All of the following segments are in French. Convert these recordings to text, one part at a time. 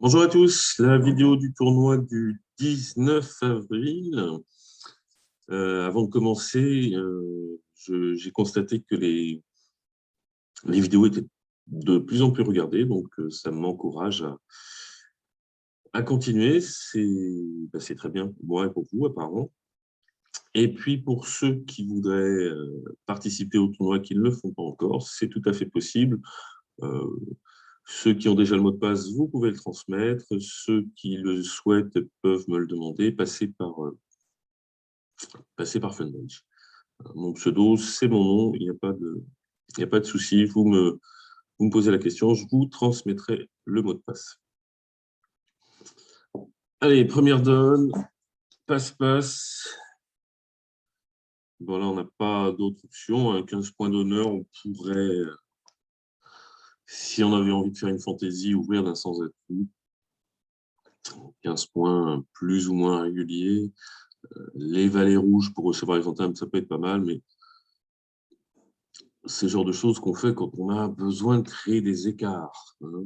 Bonjour à tous, la vidéo du tournoi du 19 avril. Avant de commencer, j'ai constaté que les vidéos étaient de plus en plus regardées, donc ça m'encourage à continuer. C'est très bien pour moi et pour vous, apparemment. Et puis pour ceux qui voudraient participer au tournoi qui ne le font pas encore, c'est tout à fait possible. Euh, Ceux qui ont déjà le mot de passe, vous pouvez le transmettre. Ceux qui le souhaitent peuvent me le demander. Passez par Funbench. Mon pseudo, c'est mon nom. Il n'y a pas de souci. Vous me posez la question, je vous transmettrai le mot de passe. Allez, première donne. Passe-passe. Bon, là, on n'a pas d'autre option, hein. 15 points d'honneur, on pourrait, si on avait envie de faire une fantaisie, ouvrir d'un sans atout. 15 points plus ou moins réguliers. Les valets rouges pour recevoir les fantasmes, ça peut être pas mal, mais c'est le genre de choses qu'on fait quand on a besoin de créer des écarts, hein.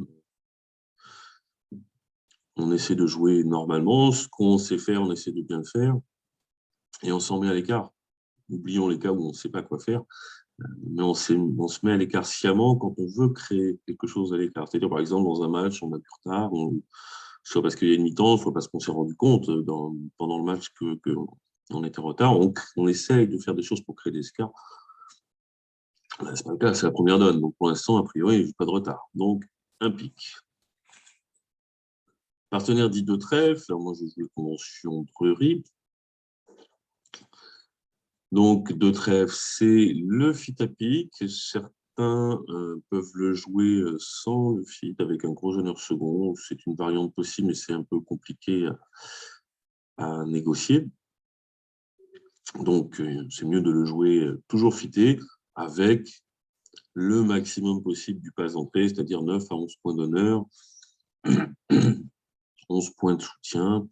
On essaie de jouer normalement, ce qu'on sait faire, on essaie de bien le faire, et on s'en met à l'écart. Oublions les cas où on ne sait pas quoi faire, mais on se met à l'écart sciemment quand on veut créer quelque chose à l'écart. C'est-à-dire, par exemple, dans un match, on a du retard, soit parce qu'il y a une mi-temps, soit parce qu'on s'est rendu compte pendant le match qu'on était en retard. On essaye de faire des choses pour créer des écarts. Ce n'est pas le cas, c'est la première donne. Donc, pour l'instant, a priori, je n'ai pas de retard. Donc, un pic. Partenaire dit de trèfle. Alors, moi, je joue la convention Drury. Donc, de trèfle, c'est le fit à pic. Certains peuvent le jouer sans le fit, avec un gros jeuneur second. C'est une variante possible, mais c'est un peu compliqué à négocier. Donc, c'est mieux de le jouer toujours fité, avec le maximum possible du pas entrée, c'est-à-dire 9 à 11 points d'honneur, 11 points de soutien.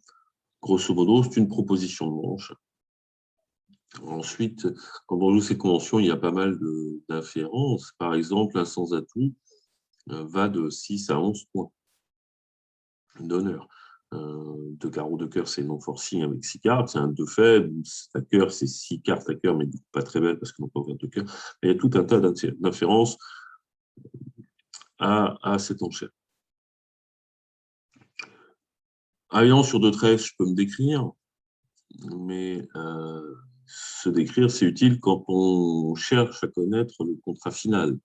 Grosso modo, c'est une proposition de manche. Ensuite, quand on joue ces conventions, il y a pas mal d'inférences. Par exemple, un sans atout va de 6 à 11 points d'honneur. Deux carreaux de cœur, c'est non forcing avec 6 cartes. C'est un 2 faible. À cœur, c'est 6 cartes à cœur, mais pas très belles parce qu'on n'a pas ouvert de cœur. Il y a tout un tas d'inférences à cette enchère. Alliant sur deux trèfles, je peux me décrire, mais se décrire, c'est utile quand on cherche à connaître le contrat final.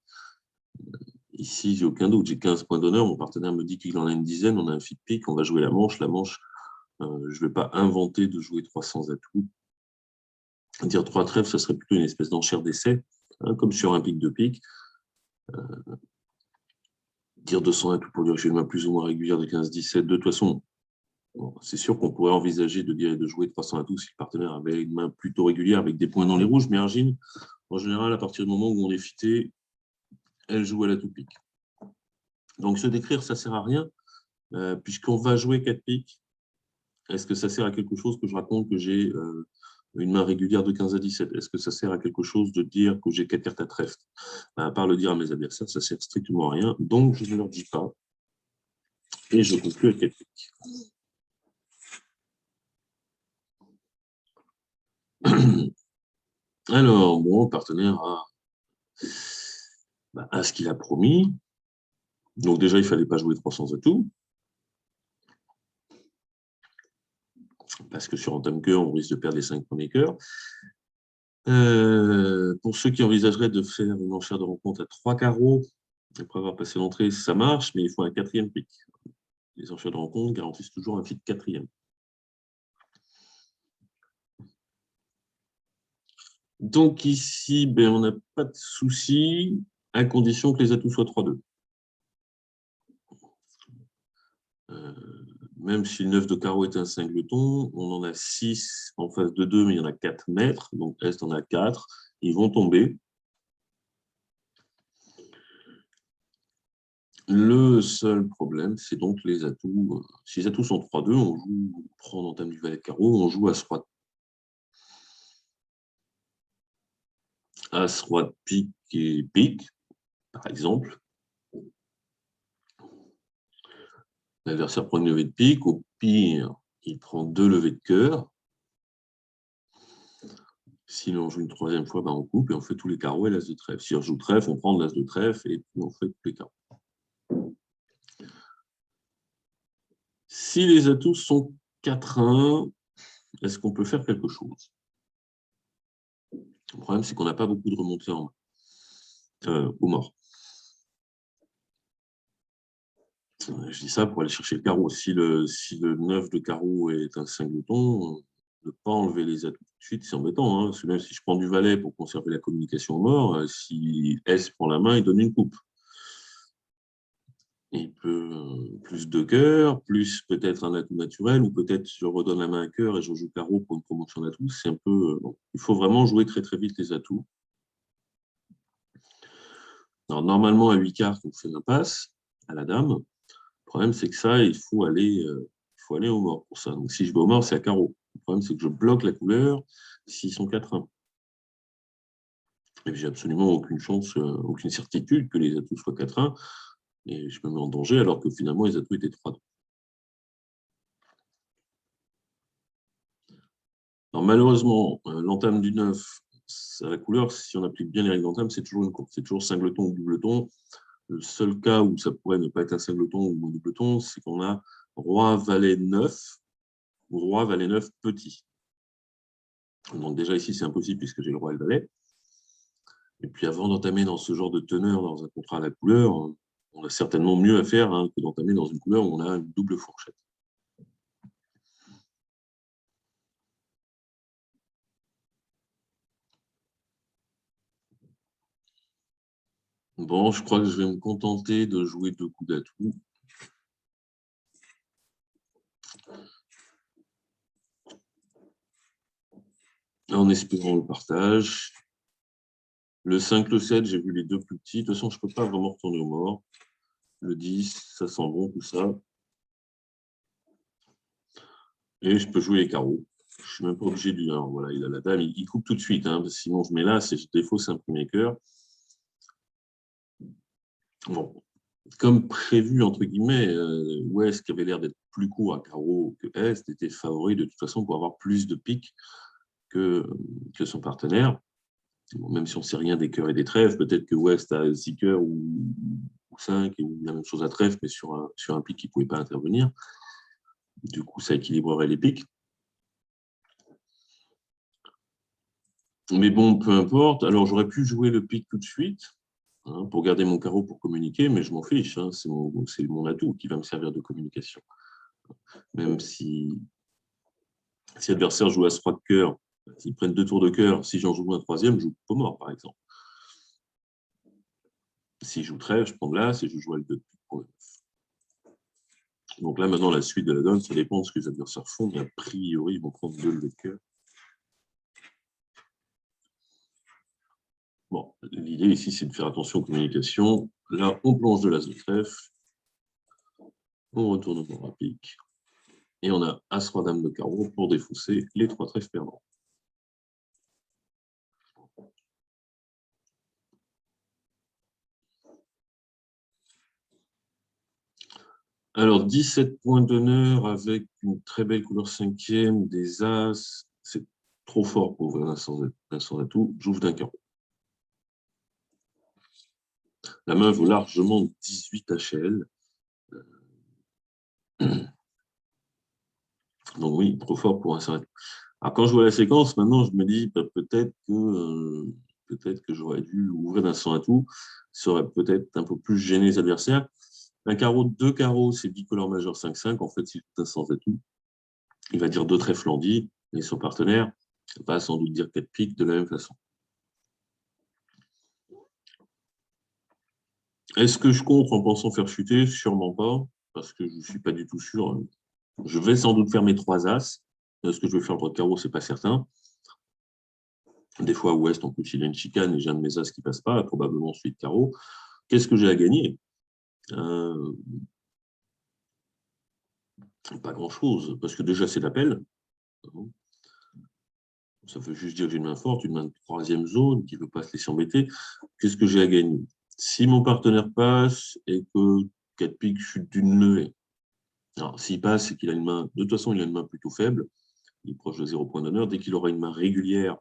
Ici, j'ai aucun doute, j'ai 15 points d'honneur, mon partenaire me dit qu'il en a une dizaine, on a un fit pick, on va jouer la manche. La manche, je ne vais pas inventer de jouer 300 atouts. Dire 3 trèfles, ce serait plutôt une espèce d'enchère d'essai, hein, comme sur un pic de pique. Dire 200 atouts pour dire que j'ai une main plus ou moins régulière de 15-17, de toute façon, bon, c'est sûr qu'on pourrait envisager de jouer 300 atouts si le partenaire avait une main plutôt régulière avec des points dans les rouges, mais Argine, en général, à partir du moment où on est fité, elle joue à la tout pique. Donc se décrire, ça ne sert à rien, puisqu'on va jouer 4 piques. Est-ce que ça sert à quelque chose que je raconte que j'ai une main régulière de 15 à 17? Est-ce que ça sert à quelque chose de dire que j'ai 4 cartes à trèfle? À part le dire à mes adversaires, ça ne sert strictement à rien. Donc, je ne leur dis pas. Et je conclue avec 4 piques. Alors, mon partenaire a ce qu'il a promis. Donc, déjà, il ne fallait pas jouer 300 atouts. Parce que sur Anthem Cœur, on risque de perdre les 5 premiers cœurs. Pour ceux qui envisageraient de faire une enchère de rencontre à 3 carreaux, après avoir passé l'entrée, ça marche, mais il faut un 4e pic. Les enchères de rencontre garantissent toujours un fit 4e. Donc ici, ben, on n'a pas de souci, à condition que les atouts soient 3-2. Même si le 9 de carreau est un singleton, on en a 6 en face de 2, mais il y en a 4 mètres, donc Est en a 4. Ils vont tomber. Le seul problème, c'est donc les atouts. Si les atouts sont 3-2, on prend en entame du valet de carreau, on joue As-Roi. As-Roi de pique et pique, par exemple. L'adversaire prend une levée de pique. Au pire, il prend 2 levées de cœur. S'il en joue une troisième fois, ben on coupe et on fait tous les carreaux et l'as de trèfle. Si on joue trèfle, on prend l'as de trèfle et puis on fait tous les carreaux. Si les atouts sont 4-1, est-ce qu'on peut faire quelque chose? Le problème, c'est qu'on n'a pas beaucoup de remontées au mort. Je dis ça pour aller chercher le carreau. Si le 9 de carreau est un singleton, ne pas enlever les atouts tout de suite, c'est embêtant. Hein, parce que même si je prends du valet pour conserver la communication au mort, si S prend la main, il donne une coupe. Il peut plus de cœur, plus peut-être un atout naturel, ou peut-être je redonne la main à cœur et je joue carreau pour une promotion d'atout. C'est un peu. Bon. Il faut vraiment jouer très très vite les atouts. Alors, normalement, à 8 cartes, on fait l'impasse à la dame. Le problème, c'est que ça, il faut aller au mort pour ça. Donc, si je vais au mort, c'est à carreau. Le problème, c'est que je bloque la couleur s'ils sont 4-1. Et j'ai absolument aucune chance, aucune certitude que les atouts soient 4-1. Et je me mets en danger alors que finalement, les atouts étaient 3-2. Alors, malheureusement, l'entame du 9, à la couleur, si on applique bien les règles d'entame, c'est toujours une course. C'est toujours singleton ou doubleton. Le seul cas où ça pourrait ne pas être un singleton ou un doubleton, c'est qu'on a roi, valet 9 ou roi, valet 9 petit. Donc déjà ici, c'est impossible puisque j'ai le roi et le valet. Et puis avant d'entamer dans ce genre de teneur, dans un contrat à la couleur, on a certainement mieux à faire que d'entamer dans une couleur où on a une double fourchette. Bon, je crois que je vais me contenter de jouer 2 coups d'atout. En espérant le partage. Le 5, le 7, j'ai vu les 2 plus petits. De toute façon, je ne peux pas vraiment retourner au mort. Le 10, ça sent bon, tout ça. Et je peux jouer les carreaux. Je ne suis même pas obligé de... Alors, voilà, il a la dame, il coupe tout de suite. Sinon, je mets là, c'est défausse un premier cœur. Bon, comme prévu, entre guillemets, West, qui avait l'air d'être plus court à carreau que Est, était favori de toute façon pour avoir plus de piques que son partenaire. Bon, même si on ne sait rien des cœurs et des trèfles, peut-être que West a 6 cœurs ou 5, ou la même chose à trèfle, mais sur un pic qui ne pouvait pas intervenir. Du coup, ça équilibrerait les piques. Mais bon, peu importe. Alors, j'aurais pu jouer le pic tout de suite pour garder mon carreau pour communiquer, mais je m'en fiche. C'est mon atout qui va me servir de communication. Même si l'adversaire joue As-Roi de cœur, s'ils prennent 2 tours de cœur, si j'en joue un troisième, je joue pas mort, par exemple. Si je joue trèfle, je prends de l'As et je joue avec 2 piques. Donc là, maintenant, la suite de la donne, ça dépend de ce que les adversaires font, mais a priori, ils vont prendre 2 levées de cœur. Bon, l'idée ici, c'est de faire attention aux communications. Là, on plonge de l'As de trèfle. On retourne au mort à pique. Et on a As-Roi Dame de carreau pour défausser les 3 trèfles perdants. Alors, 17 points d'honneur avec une très belle couleur 5e, des As. C'est trop fort pour ouvrir un sans atout. J'ouvre d'un carreau. La main vaut largement 18 HL. Donc oui, trop fort pour un sans atout. Alors, quand je vois la séquence, maintenant, je me dis peut-être que j'aurais dû ouvrir d'un sans atout. Ça aurait peut-être un peu plus gêné les adversaires. Un carreau, 2 carreaux, c'est bicolore majeur 5-5. En fait, c'est un sans atout. Il va dire 2 trèfles landis, et son partenaire va sans doute dire 4 piques de la même façon. Est-ce que je contre en pensant faire chuter? Sûrement pas, parce que je ne suis pas du tout sûr. Je vais sans doute faire mes 3 As. Est-ce que je vais faire le droit de carreau? Ce n'est pas certain. Des fois, Ouest, en plus, il a une chicane et j'ai un de mes As qui ne passe pas, probablement celui de carreau. Qu'est-ce que j'ai à gagner? Pas grand-chose, parce que déjà, c'est l'appel. Ça veut juste dire que j'ai une main forte, une main de 3e zone qui ne veut pas se laisser embêter. Qu'est-ce que j'ai à gagner? Si mon partenaire passe et que 4 piques chute d'une levée, Alors, s'il passe, c'est qu'il a une main, de toute façon, il a une main plutôt faible, il est proche de 0 point d'honneur. Dès qu'il aura une main régulière,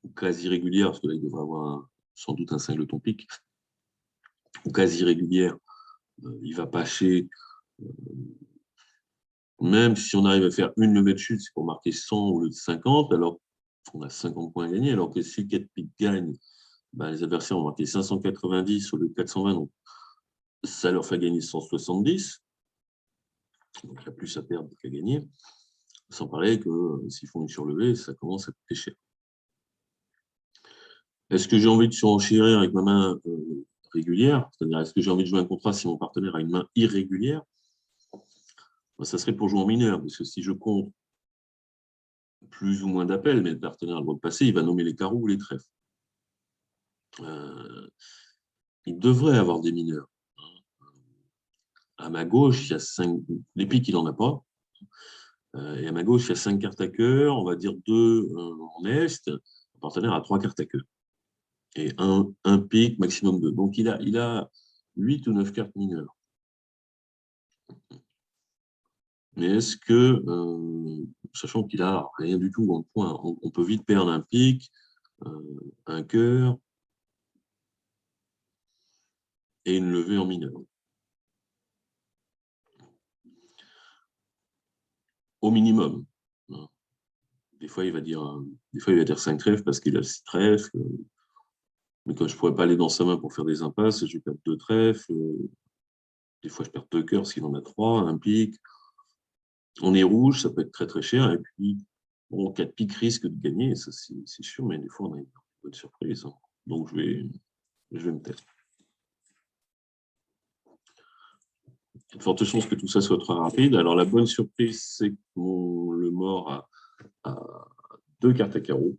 ou quasi régulière, parce que là, il devrait avoir sans doute un singleton pique, ou quasi régulière, il va passer. Même si on arrive à faire une levée de chute, c'est pour marquer 100 au lieu de 50, alors qu'on a 50 points à gagner, alors que si 4 piques gagnent, ben, les adversaires ont marqué 590 au lieu de 420, donc ça leur fait gagner 170. Donc il y a plus à perdre qu'à gagner. Sans parler que s'ils font une surlevée, ça commence à coûter cher. Est-ce que j'ai envie de surenchérir avec ma main régulière? C'est-à-dire, est-ce que j'ai envie de jouer un contrat si mon partenaire a une main irrégulière? Ben, ça serait pour jouer en mineur, parce que si je compte plus ou moins d'appels, mais le partenaire a le droit de passer, il va nommer les carreaux ou les trèfles. Il devrait avoir des mineurs. À ma gauche, il y a 5. Les piques, il n'en a pas. Et à ma gauche, il y a 5 cartes à cœur, on va dire 2 en est. Le partenaire a 3 cartes à cœur. Et un pique, maximum 2. Donc, il a 8 ou 9 cartes mineures. Mais est-ce que, sachant qu'il a rien du tout en point, on peut vite perdre un pique, un cœur et une levée en mineur. Au minimum. Des fois, il va dire 5 trèfles parce qu'il a 6 trèfles. Mais quand je ne pourrais pas aller dans sa main pour faire des impasses, je vais perdre 2 trèfles. Des fois, je perds 2 cœurs s'il en a 3, un pique. On est rouge, ça peut être très très cher. Et puis, bon, 4 piques risquent de gagner, ça c'est sûr, mais des fois, on a une bonne surprise. Donc, je vais me taire. Il y a de fortes chances que tout ça soit très rapide. Alors, la bonne surprise, c'est que le mort a 2 cartes à carreau.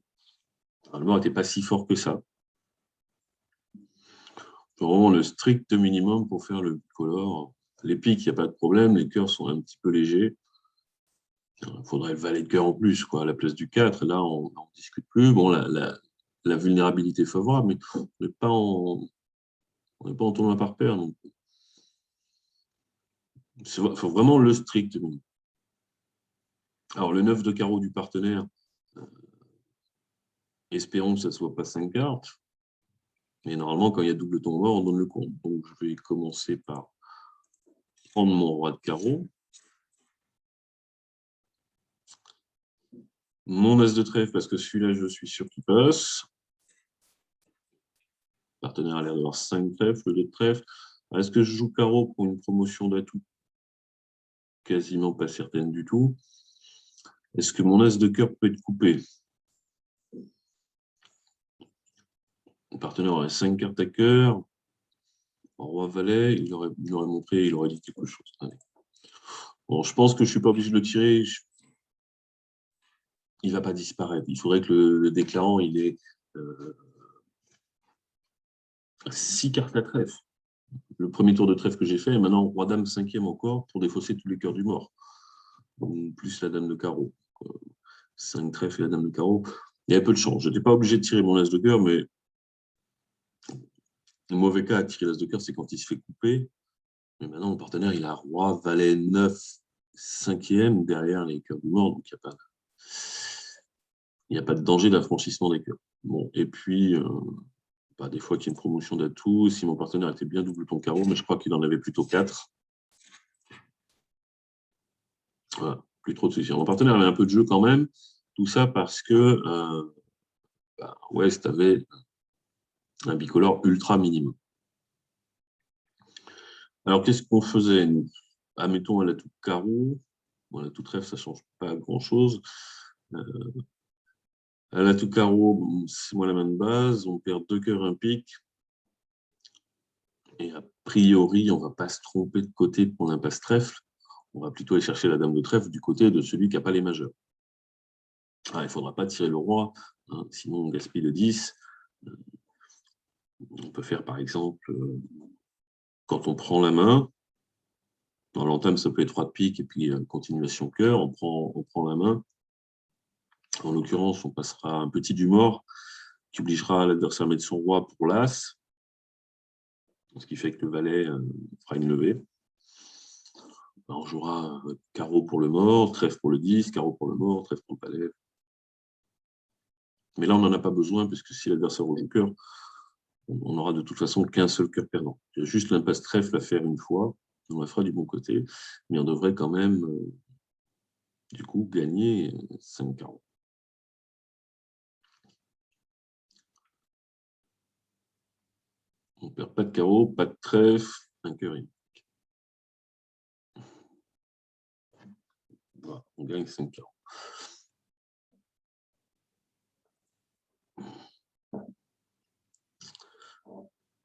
Alors, le mort n'était pas si fort que ça. Vraiment le strict minimum pour faire le bicolore. Les piques, il n'y a pas de problème. Les cœurs sont un petit peu légers. Il faudrait le valet de cœur en plus, quoi, à la place du 4. Là, on n'en discute plus. Bon, la vulnérabilité est favorable, mais on n'est pas en tournoi par paire. Donc, il faut vraiment le strict minimum. Alors, le 9 de carreau du partenaire, espérons que ça ne soit pas 5 cartes. Mais normalement, quand il y a double tombe mort, on donne le compte. Donc, je vais commencer par prendre mon roi de carreau. Mon as de trèfle, parce que celui-là, je suis sûr qu'il passe. Le partenaire a l'air d'avoir 5 trèfles, le 2 de trèfle. Est-ce que je joue carreau pour une promotion d'atout? Quasiment pas certaine du tout. Est-ce que mon as de cœur peut être coupé? Le partenaire aurait 5 cartes à cœur. Roi-valet, il aurait montré, il aurait dit quelque chose. Allez. Bon, je pense que je ne suis pas obligé de le tirer. Il ne va pas disparaître. Il faudrait que le déclarant il ait 6 cartes à trèfle. Le premier tour de trèfle que j'ai fait, et maintenant roi-dame 5e encore pour défausser tous les cœurs du mort. Plus la dame de carreau. 5 trèfles et la dame de carreau. Il y avait peu de chance. Je n'étais pas obligé de tirer mon as de cœur, mais le mauvais cas à tirer l'as de cœur, c'est quand il se fait couper. Mais maintenant, mon partenaire, il a roi, valet 9, 5e derrière les cœurs du mort, donc il n'y a pas de danger d'affranchissement des cœurs. Bon, et puis, des fois qu'il y a une promotion d'atout, si mon partenaire était bien double ton carreau, mais je crois qu'il en avait plutôt 4. Voilà, plus trop de soucis. Mon partenaire avait un peu de jeu quand même, tout ça parce que West avait un bicolore ultra minimum. Alors, qu'est-ce qu'on faisait, nous? Admettons, elle a tout carreau. Bon, la tout trèfle, ça ne change pas grand-chose. Elle a tout carreau, c'est moi la main de base. On perd 2 cœurs, un pique. Et a priori, on ne va pas se tromper de côté pour l'impasse trèfle. On va plutôt aller chercher la dame de trèfle du côté de celui qui n'a pas les majeurs. Il ne faudra pas tirer le roi, hein, sinon on gaspille le 10. On peut faire, par exemple, quand on prend la main, dans l'entame, ça peut être roi de pique et puis continuation cœur, on prend la main. En l'occurrence, on passera un petit du mort qui obligera l'adversaire à mettre son roi pour l'as, ce qui fait que le valet fera une levée. Alors, on jouera carreau pour le mort, trèfle pour le 10, carreau pour le mort, trèfle pour le palais. Mais là, on n'en a pas besoin, puisque si l'adversaire rejoue cœur, on n'aura de toute façon qu'un seul cœur perdant. Il y a juste l'impasse trèfle à faire une fois, on la fera du bon côté, mais on devrait quand même, du coup, gagner 5 carreaux. On ne perd pas de carreau, pas de trèfle, un cœur unique. Voilà, on gagne 5 carreaux.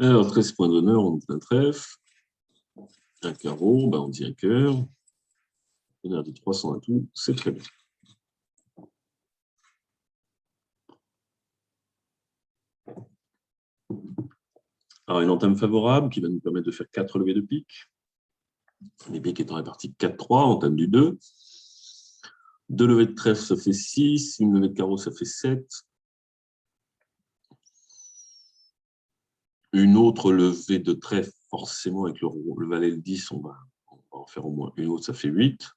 Alors, 13 points d'honneur, on dit un trèfle. Un carreau, on dit un cœur. Honneur de 300 à tout, c'est très bien. Alors, une entame favorable qui va nous permettre de faire 4 levées de pique. Les piques étant réparties 4-3, entame du 2. 2 levées de trèfle, ça fait 6. Une levée de carreau, ça fait 7. Une autre levée de trèfle, forcément, avec le valet le 10, on va en faire au moins une autre, ça fait 8.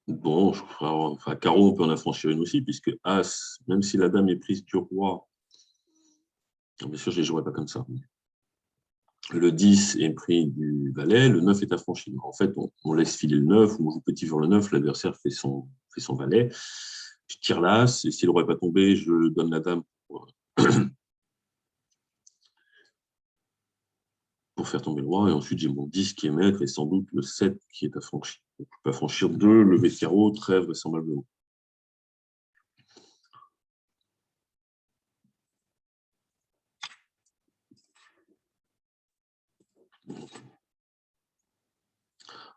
Bon, enfin, carreau, on peut en affranchir une aussi, puisque As, même si la dame est prise du roi, bien sûr, je ne les jouerai pas comme ça. Le 10 est pris du valet, le 9 est affranchi. En fait, on laisse filer le 9, on joue petit sur le 9, l'adversaire fait son valet. Je tire l'As, et si le roi n'est pas tombé, je donne la dame pour faire tomber le roi, et ensuite j'ai mon 10 qui est maître, et sans doute le 7 qui est affranchi. Donc, je peux affranchir 2 levées de carreau, très vraisemblablement.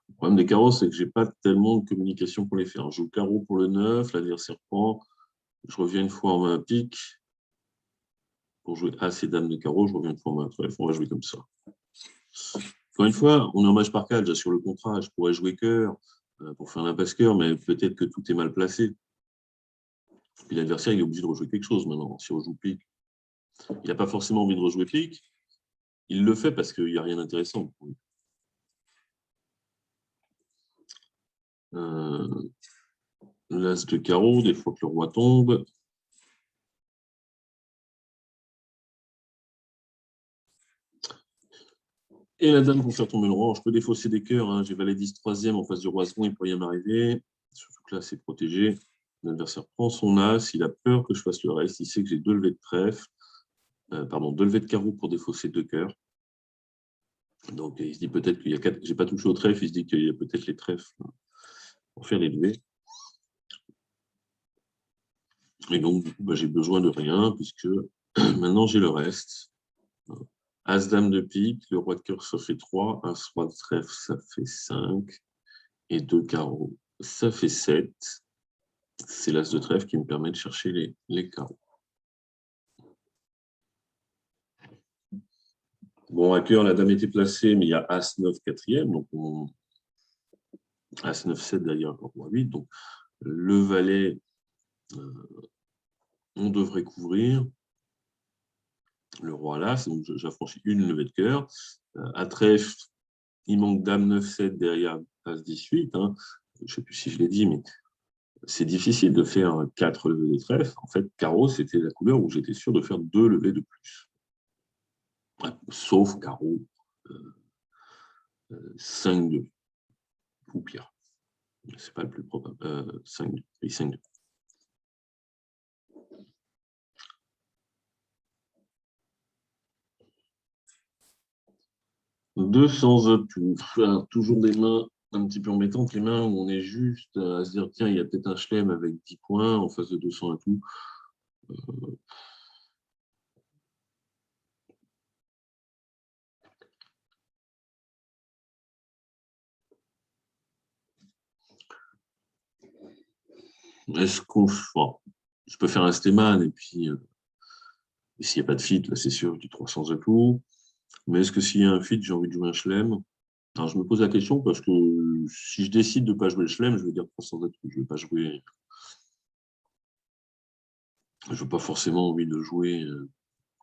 Le problème des carreaux, c'est que je n'ai pas tellement de communication pour les faire. Je joue carreau pour le 9, l'adversaire prend, je reviens une fois en main à pique. Pour jouer As et Dame de carreau, je reviens une fois en main à trèfle. On va jouer comme ça. Encore une fois, on est en match par 4, sur le contrat, je pourrais jouer cœur pour faire l'impasse cœur, mais peut-être que tout est mal placé. Puis l'adversaire, il est obligé de rejouer quelque chose maintenant, si on joue pique. Il n'a pas forcément envie de rejouer pique. Il le fait parce qu'il n'y a rien d'intéressant. L'As de carreau, des fois que le roi tombe. Et la dame pour faire tomber le roi. Je peux défausser des cœurs. Hein. J'ai valet 10 troisième en face du roi second, il pourrait rien m'arriver. Surtout que là, c'est protégé. L'adversaire prend son As, il a peur que je fasse le reste. Il sait que j'ai 2 levées de trèfle. 2 levées de carreau pour défausser 2 cœurs. Donc, il se dit peut-être qu'il y a 4. J'ai pas touché au trèfle, il se dit qu'il y a peut-être les trèfles pour faire les levées. Et donc, du coup, j'ai besoin de rien, puisque maintenant j'ai le reste. As-dame de pique, le roi de cœur, ça fait 3. As-roi de trèfle, ça fait 5. Et 2 carreaux, ça fait 7. C'est l'as de trèfle qui me permet de chercher les carreaux. Bon, à cœur, la dame était placée, mais il y a As-9 quatrième, donc As-9, 7 derrière le roi 8. Donc, le valet, on devrait couvrir. Le roi là, donc j'affranchis une levée de cœur. À trèfle, il manque dame 9-7 derrière As 18. Hein. Je ne sais plus si je l'ai dit, mais c'est difficile de faire 4 levées de trèfle. En fait, carreau, c'était la couleur où j'étais sûr de faire 2 levées de plus. Sauf carreau, 5-2 ou pire. C'est pas le plus probable. 5-2. Oui, 5-2. 200 atouts. Toujours des mains un petit peu embêtantes, les mains où on est juste à se dire tiens, il y a peut-être un chelem avec 10 points en face de 200 atouts. Est-ce qu'on. Bon, je peux faire un Stéman et puis s'il n'y a pas de fit, là c'est sûr, du 300 atouts. Mais est-ce que s'il y a un fit, j'ai envie de jouer un chelem? Alors je me pose la question parce que si je décide de ne pas jouer le chelem, je vais dire 300 atouts. Je ne vais pas jouer. Je n'ai pas forcément envie de jouer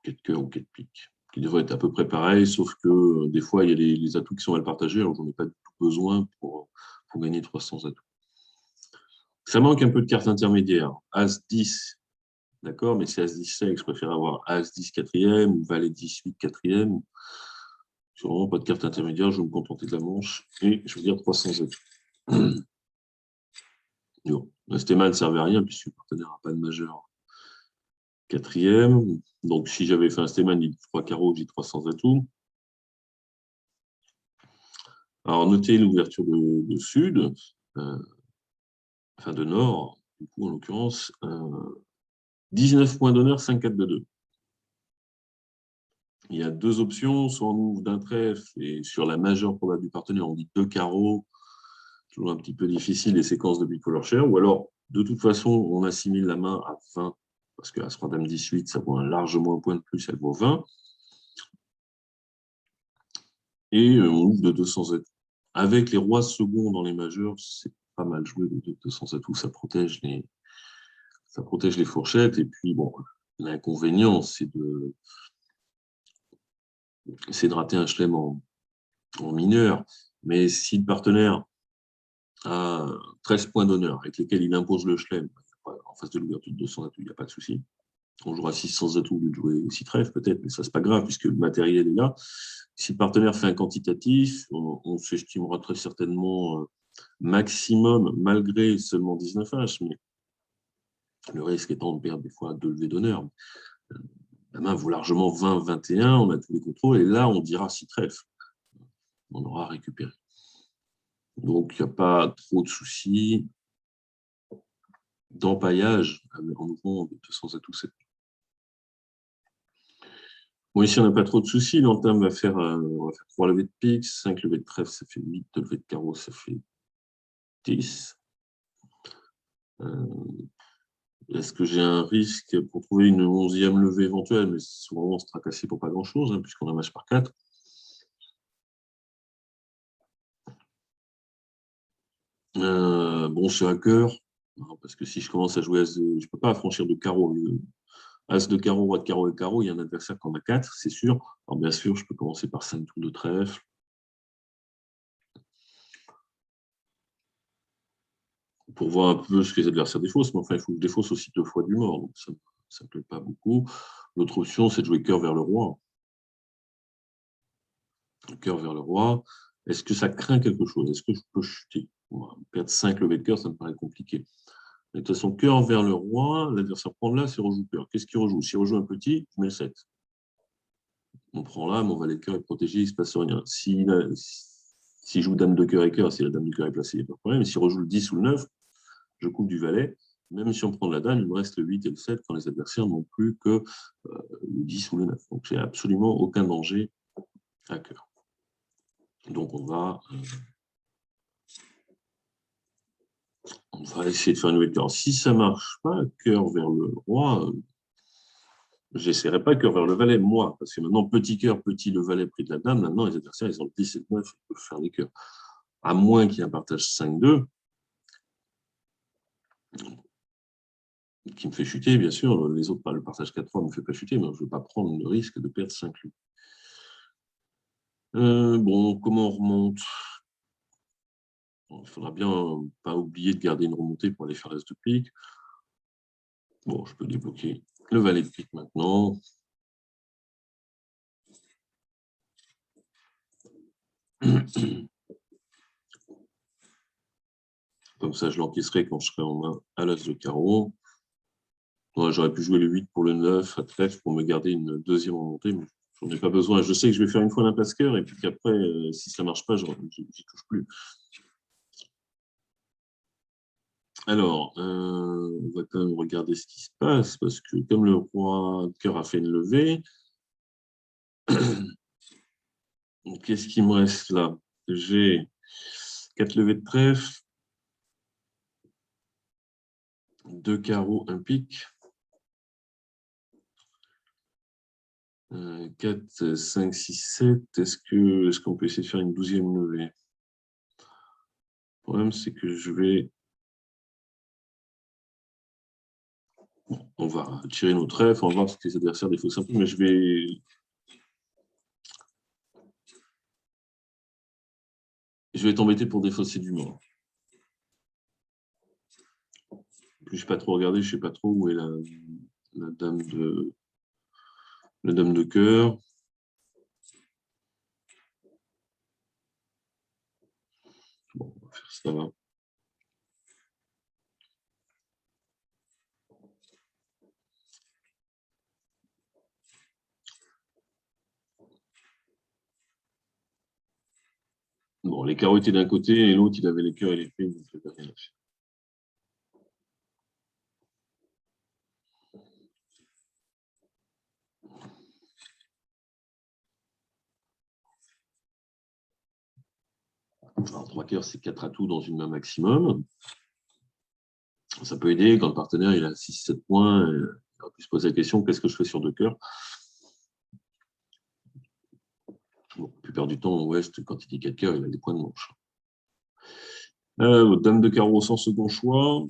4 cœurs ou 4 piques. qui devrait être à peu près pareil, sauf que des fois, il y a les atouts qui sont mal partagés, alors j'en ai pas du tout besoin pour gagner 300 atouts. Ça manque un peu de cartes intermédiaires. As-10, d'accord, mais c'est As-10-5, je préfère avoir As-10 quatrième ou Valet 18 quatrième. Je n'ai vraiment pas de carte intermédiaire, je vais me contenter de la manche et je vais dire 300 atouts. Bon, Stéman ne servait à rien puisque le partenaire n'a pas de majeur quatrième. Donc, si j'avais fait un Stéman, il dit 3 carreaux, j'ai 300 atouts. Alors, notez l'ouverture de sud, enfin de nord, du coup, en l'occurrence, 19 points d'honneur, 5-4-2-2. Il y a deux options, soit on ouvre d'un trèfle et sur la majeure probable du partenaire, on dit 2 carreaux, toujours un petit peu difficile, les séquences de bicolor share, ou alors, de toute façon, on assimile la main à 20, parce que As-Roi Dame 18, ça vaut largement un point de plus, elle vaut 20. Et on ouvre de 200 atouts. Avec les rois seconds dans les majeurs, c'est pas mal joué de 200 atouts, ça protège les fourchettes. Et puis, bon, l'inconvénient, c'est de rater un chelem en mineur. Mais si le partenaire a 13 points d'honneur avec lesquels il impose le chelem, en face de l'ouverture de 200 atouts, il n'y a pas de souci. On jouera 600 atouts au lieu de jouer 6 trèfles, peut-être, mais ça, c'est pas grave, puisque le matériel est là. Si le partenaire fait un quantitatif, on s'estimera très certainement maximum, malgré seulement 19 H, mais le risque étant de perdre des fois 2 levées d'honneur. La main vaut largement 20, 21, on a tous les contrôles, et là, on dira 6 trèfles. On aura récupéré. Donc, il n'y a pas trop de soucis d'empaillage en ouvrant de 200 atouts 7. Bon, ici, on n'a pas trop de soucis. L'entame va faire 3 levées de pique, 5 levées de trèfle, ça fait 8, 2 levées de carreau, ça fait 10. Est-ce que j'ai un risque pour trouver une 11e levée éventuelle? Mais souvent, on se tracasse pour pas grand-chose, hein, puisqu'on a match par 4. Bon, c'est un cœur, parce que si je commence à jouer As de, je ne peux pas affranchir de carreau. As de carreau, roi de carreau et carreau, il y a un adversaire qui en a 4, c'est sûr. Alors bien sûr, je peux commencer par 5 tours de trèfle. Pour voir un peu ce que les adversaires défaussent, mais enfin, il faut que je défausse aussi 2 fois du mort, donc ça ne plaît pas beaucoup. L'autre option, c'est de jouer cœur vers le roi. Cœur vers le roi. Est-ce que ça craint quelque chose? Est-ce que je peux chuter? Perdre 5 levées de cœur, ça me paraît compliqué. De toute façon, cœur vers le roi, l'adversaire prend là, c'est rejoue cœur. Qu'est-ce qu'il rejoue? S'il rejoue un petit, je mets le 7. On prend là, mon valet de cœur est protégé, il ne se passe rien. Si joue dame de cœur et cœur, si la dame de cœur est placée, il n'y a pas de problème. Mais s'il rejoue le 10 ou le 9, je coupe du valet. Même si on prend de la dame, il me reste le 8 et le 7 quand les adversaires n'ont plus que le 10 ou le 9. Donc, j'ai absolument aucun danger à cœur. Donc, on va essayer de faire une nouvelle cœur. Si ça ne marche pas, cœur vers le roi, j'essaierai pas cœur vers le valet, moi, parce que maintenant, petit cœur, petit, le valet pris de la dame, maintenant, les adversaires, ils ont le 10 et le 9, ils peuvent faire les cœurs. À moins qu'il y ait un partage 5-2, qui me fait chuter, bien sûr. Les autres, le partage 4-3 ne me fait pas chuter, mais je ne veux pas prendre le risque de perdre 5 loups. Bon, comment on remonte? Il ne faudra bien pas oublier de garder une remontée pour aller faire l'as de pique. Bon, je peux débloquer le valet de pique maintenant. Comme ça, je l'encaisserai quand je serai en main à l'as de carreau. Ouais, j'aurais pu jouer le 8 pour le 9 à trèfle pour me garder une deuxième remontée, mais j'en ai pas besoin. Je sais que je vais faire une fois l'impasse cœur et puis qu'après, si ça ne marche pas, j'y touche plus. Alors, on va quand même regarder ce qui se passe, parce que comme le roi de cœur a fait une levée, qu'est-ce qui me reste là? J'ai 4 levées de trèfle, 2 carreaux, 1 pique, 4, 5, 6, 7. Est-ce qu'on peut essayer de faire une 12e levée? Le problème, c'est que je vais... On va tirer nos trèfles, on va voir ce que les adversaires défaussent un peu, mais je vais Je vais t'embêter pour défausser du mort. Je n'ai pas trop regardé, je ne sais pas trop où est la dame de cœur. Bon, on va faire ça là. Bon, les carreaux étaient d'un côté et l'autre, il avait les cœurs et les pieds, donc il n'avait rien à faire. Alors, 3 cœurs, c'est 4 atouts dans une main maximum. Ça peut aider quand le partenaire il a 6-7 points. Il va plus se poser la question, qu'est-ce que je fais sur 2 cœurs? Bon, la plupart du temps, en Ouest, quand il dit 4 cœurs, il a des points de manche. Dame de carreau sans second choix.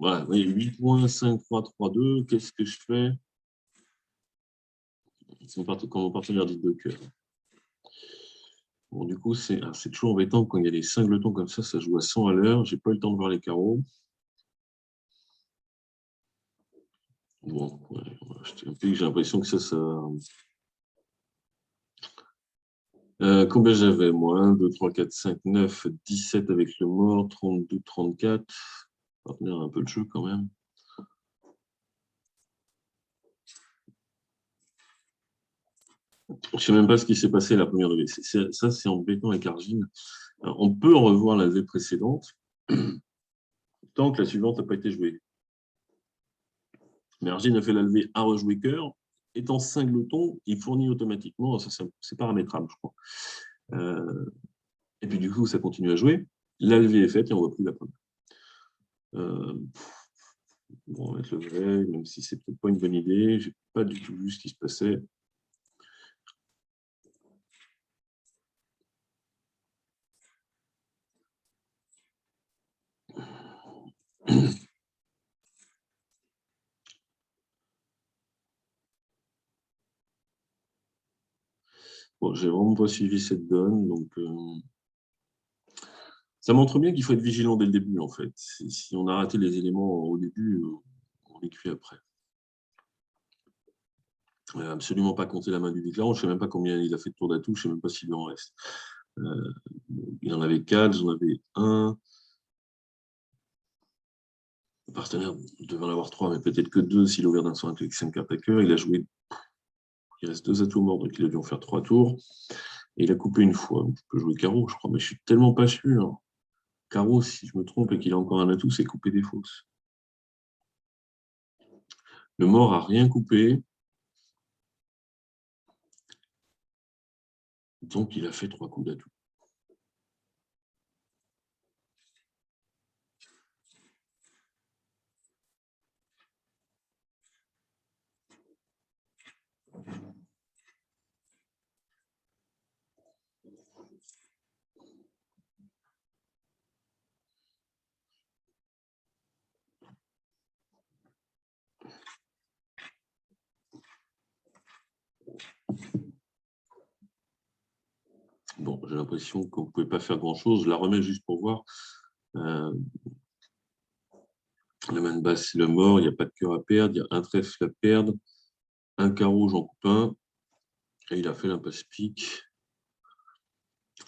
Voilà, oui, 8 points, 5, 3, 3, 2. Qu'est-ce que je fais quand mon partenaire dit 2 cœurs? Bon, du coup, c'est toujours embêtant quand il y a des singletons comme ça joue à 100 à l'heure. J'ai pas eu le temps de voir les carreaux. Bon, ouais, j'ai l'impression que ça... combien j'avais, moi? 1, 2, 3, 4, 5, 9, 17 avec le mort, 32, 34. Partenaire un peu de jeu quand même. Je ne sais même pas ce qui s'est passé la première levée. Ça, c'est embêtant avec Argine. On peut revoir la levée précédente tant que la suivante n'a pas été jouée. Mais Argine a fait la levée à rejouer cœur. Étant singleton, il fournit automatiquement, c'est paramétrable, je crois. Et puis du coup, ça continue à jouer. La levée est faite et on ne voit plus la première. Bon, on va mettre le vrai, même si c'est peut-être pas une bonne idée. Je n'ai pas du tout vu ce qui se passait. Bon, j'ai vraiment pas suivi cette donne, donc ça montre bien qu'il faut être vigilant dès le début, en fait. Si on a raté les éléments au début, on est cuit après. Absolument pas compter la main du déclarant. Je ne sais même pas combien il a fait de tours d'atout. Je ne sais même pas s'il lui en reste. Il en avait 4, j'en avais 1. Le partenaire devait en avoir 3, mais peut-être que 2 s'il a ouvert d'un 5 avec 5 cartes à cœur. Il a joué. Il reste 2 atouts morts, donc il a dû en faire 3 tours. Et il a coupé une fois. Donc, je peux jouer carreau, je crois, mais je suis tellement pas sûr. Carreau, si je me trompe et qu'il a encore un atout, c'est couper des fausses. Le mort a rien coupé. Donc, il a fait 3 coups d'atout. Bon, j'ai l'impression qu'on ne pouvait pas faire grand-chose. Je la remets juste pour voir. La main de basse, c'est le mort. Il n'y a pas de cœur à perdre. Il y a un trèfle à perdre. Un carreau, j'en coupe un. Et il a fait l'impasse pique.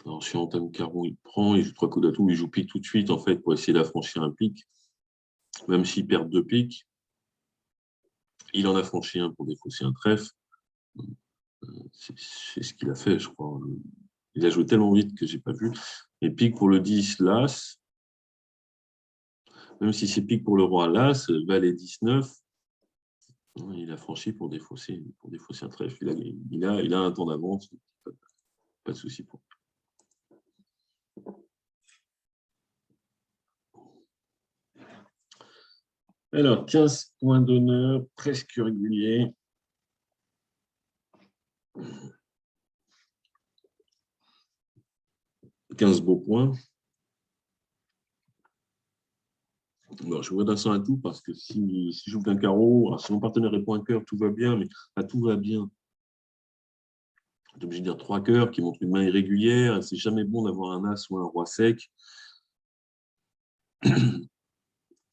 Alors, si on entame carreau, il prend. Il joue 3 coups d'atout. Il joue pique tout de suite, en fait, pour essayer d'affranchir un pique. Même s'il perd 2 piques, il en a franchi un pour défausser un trèfle. C'est ce qu'il a fait, je crois. Il a joué tellement vite que je n'ai pas vu. Et pique pour le 10, l'As. Même si c'est pique pour le roi, l'As, valet 19. Il a franchi pour défausser un trèfle. Il a un temps d'avance. Pas de souci pour. Alors, 15 points d'honneur, presque réguliers. 15 beaux points. Bon, je vois d'un sang à tout parce que si j'ouvre d'un carreau, alors si mon partenaire répond un cœur, tout va bien, mais tout va bien. est obligé de dire 3 cœurs qui montrent une main irrégulière. C'est jamais bon d'avoir un as ou un roi sec.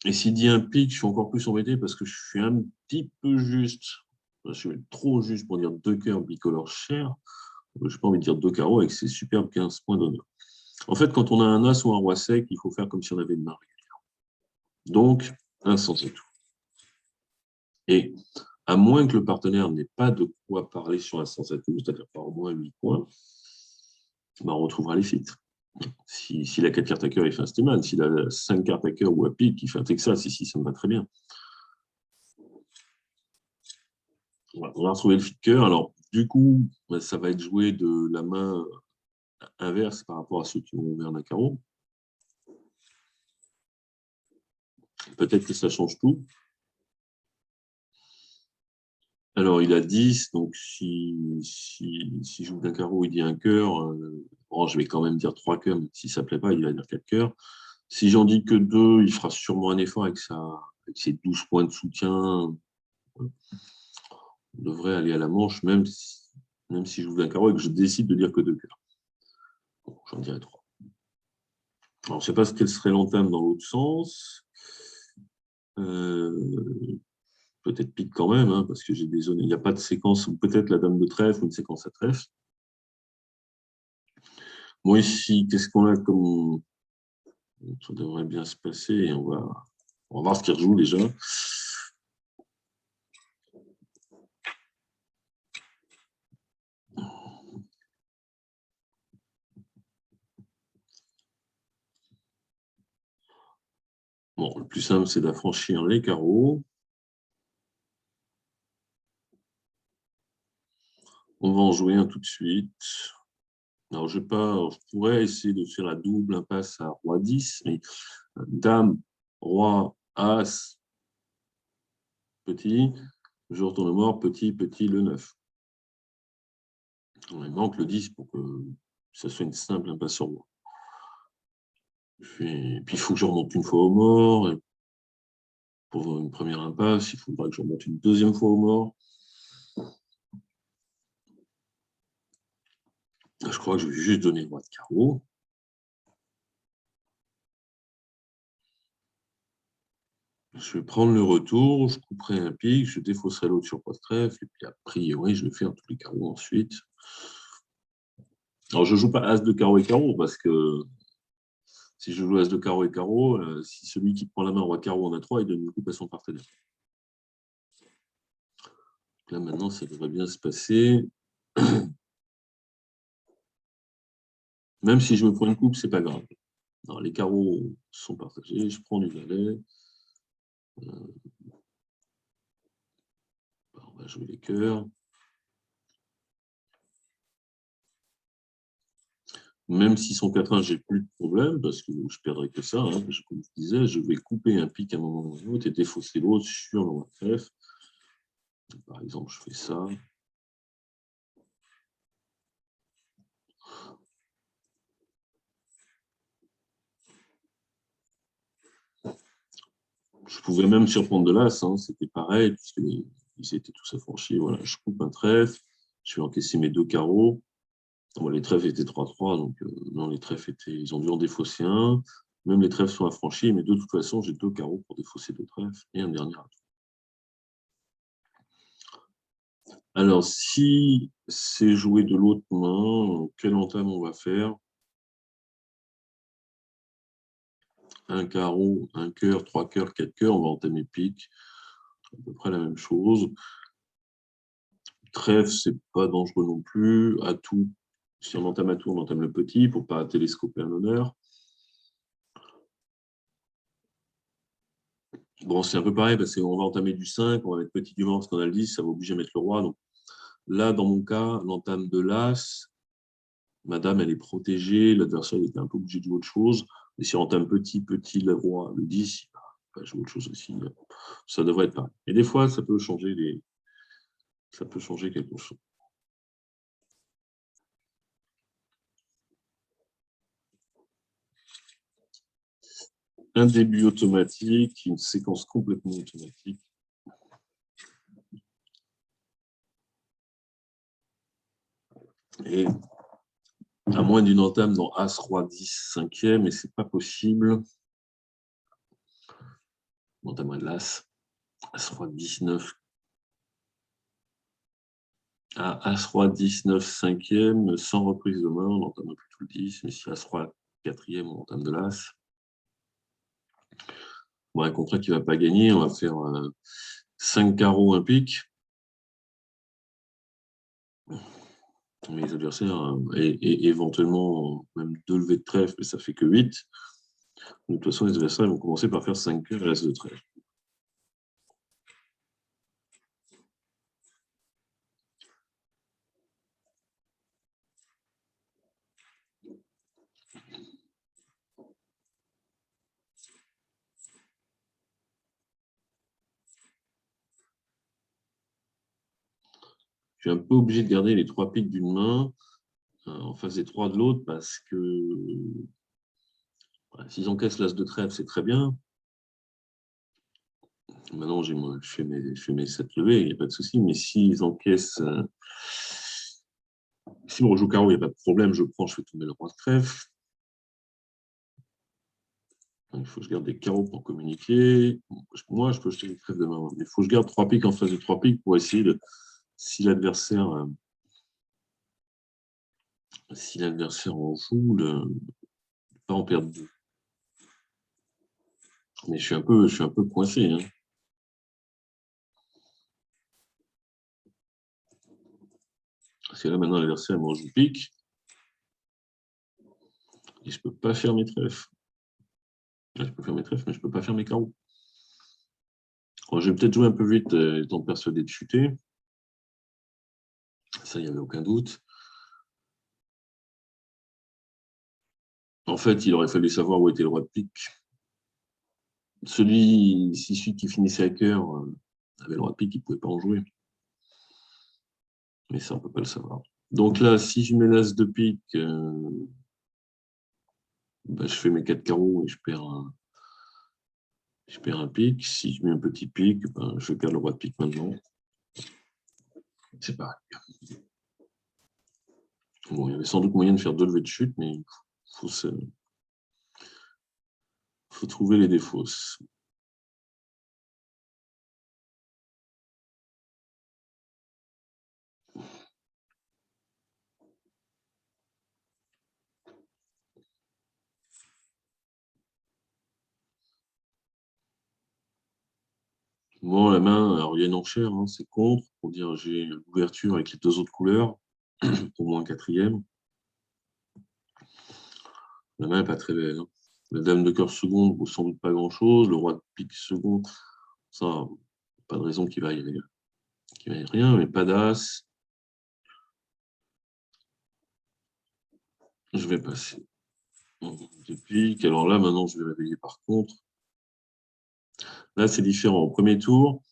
Et s'il dit un pique, je suis encore plus embêté parce que je suis un petit peu juste. Je suis trop juste pour dire 2 cœurs bicolores chers. Je n'ai pas envie de dire 2 carreaux avec ces superbes 15 points d'honneur. En fait, quand on a un as ou un roi sec, il faut faire comme si on avait une main régulière. Donc, un sens et tout. Et à moins que le partenaire n'ait pas de quoi parler sur un sens à tout, c'est-à-dire par au moins 8 points, on retrouvera les feats. S'il a 4 cartes à cœur, il fait un Steeman. S'il a 5 cartes à cœur ou à pique, il fait un Texas. Ici, ça me va très bien. On va retrouver le fit cœur. Alors, du coup, ça va être joué de la main inverse par rapport à ceux qui ont ouvert un carreau. Peut-être que ça change tout. Alors, il a 10, donc si j'ouvre d'un carreau, il dit un cœur. Bon, je vais quand même dire 3 cœurs, mais si ça ne plaît pas, il va dire 4 cœurs. Si j'en dis que 2, il fera sûrement un effort avec ses 12 points de soutien. On devrait aller à la manche, même si j'ouvre d'un carreau et que je décide de dire que 2 cœurs. Bon, j'en dirai 3. Alors, je ne sais pas quelle serait l'entame dans l'autre sens. Peut-être pique quand même, hein, parce que j'ai des zones. Il n'y a pas de séquence, ou peut-être la dame de trèfle ou une séquence à trèfle. Bon, ici, qu'est-ce qu'on a comme. Ça devrait bien se passer. On va voir ce qu'il rejoue déjà. Bon, le plus simple, c'est d'affranchir les carreaux. On va en jouer un tout de suite. Alors, je pourrais essayer de faire la double impasse à roi 10, mais dame, roi, as, petit, je retourne mort, petit, petit, le 9. Il manque le 10 pour que ça soit une simple impasse sur roi. Puis, il faut que je remonte une fois au mort. Et pour une première impasse, il faudra que je remonte une deuxième fois au mort. Je crois que je vais juste donner roi de carreau. Je vais prendre le retour, je couperai un pic, je défausserai l'autre sur roi de trèfle, et puis a priori, je vais faire tous les carreaux ensuite. Alors, je ne joue pas as de carreau et carreau, parce que si je joue as de carreau et carreau, si celui qui prend la main roi de carreau en a 3, il donne une coupe à son partenaire. Là, maintenant, ça devrait bien se passer. Même si je me prends une coupe, ce n'est pas grave. Alors, les carreaux sont partagés, je prends du valet. On va jouer les cœurs. Même si son 4-1, j'ai plus de problème, parce que je perdrai que ça. Hein. Comme je disais, je vais couper un pic à un moment ou à un autre et défausser l'autre sur le roi de trèfle. Par exemple, je fais ça. Je pouvais même surprendre de l'as, hein. C'était pareil, puisqu'ils étaient tous affranchis. Voilà, je coupe un trèfle, je vais encaisser mes 2 carreaux. Bon, les trèfles étaient 3-3, donc non, les trèfles ils ont dû en défausser un. Même les trèfles sont affranchis, mais de toute façon, j'ai 2 carreaux pour défausser 2 trèfles et un dernier atout. Alors, si c'est joué de l'autre main, quelle entame on va faire? Un carreau, un cœur, 3 cœurs, 4 cœurs, on va entamer pique. À peu près la même chose. Trèfle, c'est pas dangereux non plus. Atout, si on entame atout, on entame le petit pour ne pas télescoper un honneur. Bon, c'est un peu pareil parce qu'on va entamer du 5, on va mettre petit du mort parce qu'on a le 10, ça va obliger à mettre le roi. Donc là, dans mon cas, l'entame de l'as, madame, elle est protégée, l'adversaire était un peu obligé de jouer autre chose. Et si on entame petit, petit, le roi, le 10, il va jouer autre chose aussi. Ça devrait être pareil. Et des fois, ça peut changer quelque chose. Un début automatique, une séquence complètement automatique. Et à moins d'une entame dans As, Roi, 10, 5e, et c'est pas possible. Entame de l'As. As, Roi, 19. As, Roi, 19, 5e, sans reprise de main, on entame plus tout le 10, mais si As, Roi, 4e, on entame de l'As. Bon, un contrat qui ne va pas gagner, on va faire 5 carreaux, un pic. Mes adversaires, et éventuellement même 2 levées de trèfle, mais ça fait que 8. De toute façon, les adversaires vont commencer par faire 5 cœurs et As de trèfle. Je suis un peu obligé de garder les 3 piques d'une main en face des 3 de l'autre parce que s'ils encaissent l'As de trèfle, c'est très bien. Maintenant, je fais mes 7 levées, il n'y a pas de souci. Mais s'ils encaissent, si on rejoue carreau, il n'y a pas de problème. Je prends, je fais tomber le roi de trèfle. Il faut que je garde des carreaux pour communiquer. Moi, je peux jeter une trèfle de main. Mais il faut que je garde 3 piques en face de 3 piques pour essayer de. Si l'adversaire en joue, pas en perdre 2. Mais je suis un peu coincé. Hein. Parce que là, maintenant, l'adversaire m'en joue pique. Et je ne peux pas faire mes trèfles. Là, je peux faire mes trèfles, mais je ne peux pas faire mes carreaux. Alors, je vais peut-être jouer un peu vite, étant persuadé de chuter. Ça, il n'y avait aucun doute. En fait, il aurait fallu savoir où était le roi de pique. Celui qui finissait à cœur avait le roi de pique, il ne pouvait pas en jouer. Mais ça, on ne peut pas le savoir. Donc là, si je mets l'as de pique, je fais mes 4 carreaux et je perds un pique. Si je mets un petit pique, je perds le roi de pique maintenant. C'est pareil. Bon, il y avait sans doute moyen de faire 2 levées de chute, mais il faut trouver les défausses. Bon, la main, alors il y a une enchère, hein, c'est contre, pour dire j'ai l'ouverture avec les 2 autres couleurs, au moins 4e. La main n'est pas très belle. Hein. La dame de cœur seconde vaut sans doute pas grand-chose. Le roi de pique seconde, ça, pas de raison qu'il vaille rien, mais pas d'as. Je vais passer de pique. Alors là, maintenant, je vais réveiller par contre. Là, c'est différent. Au premier tour,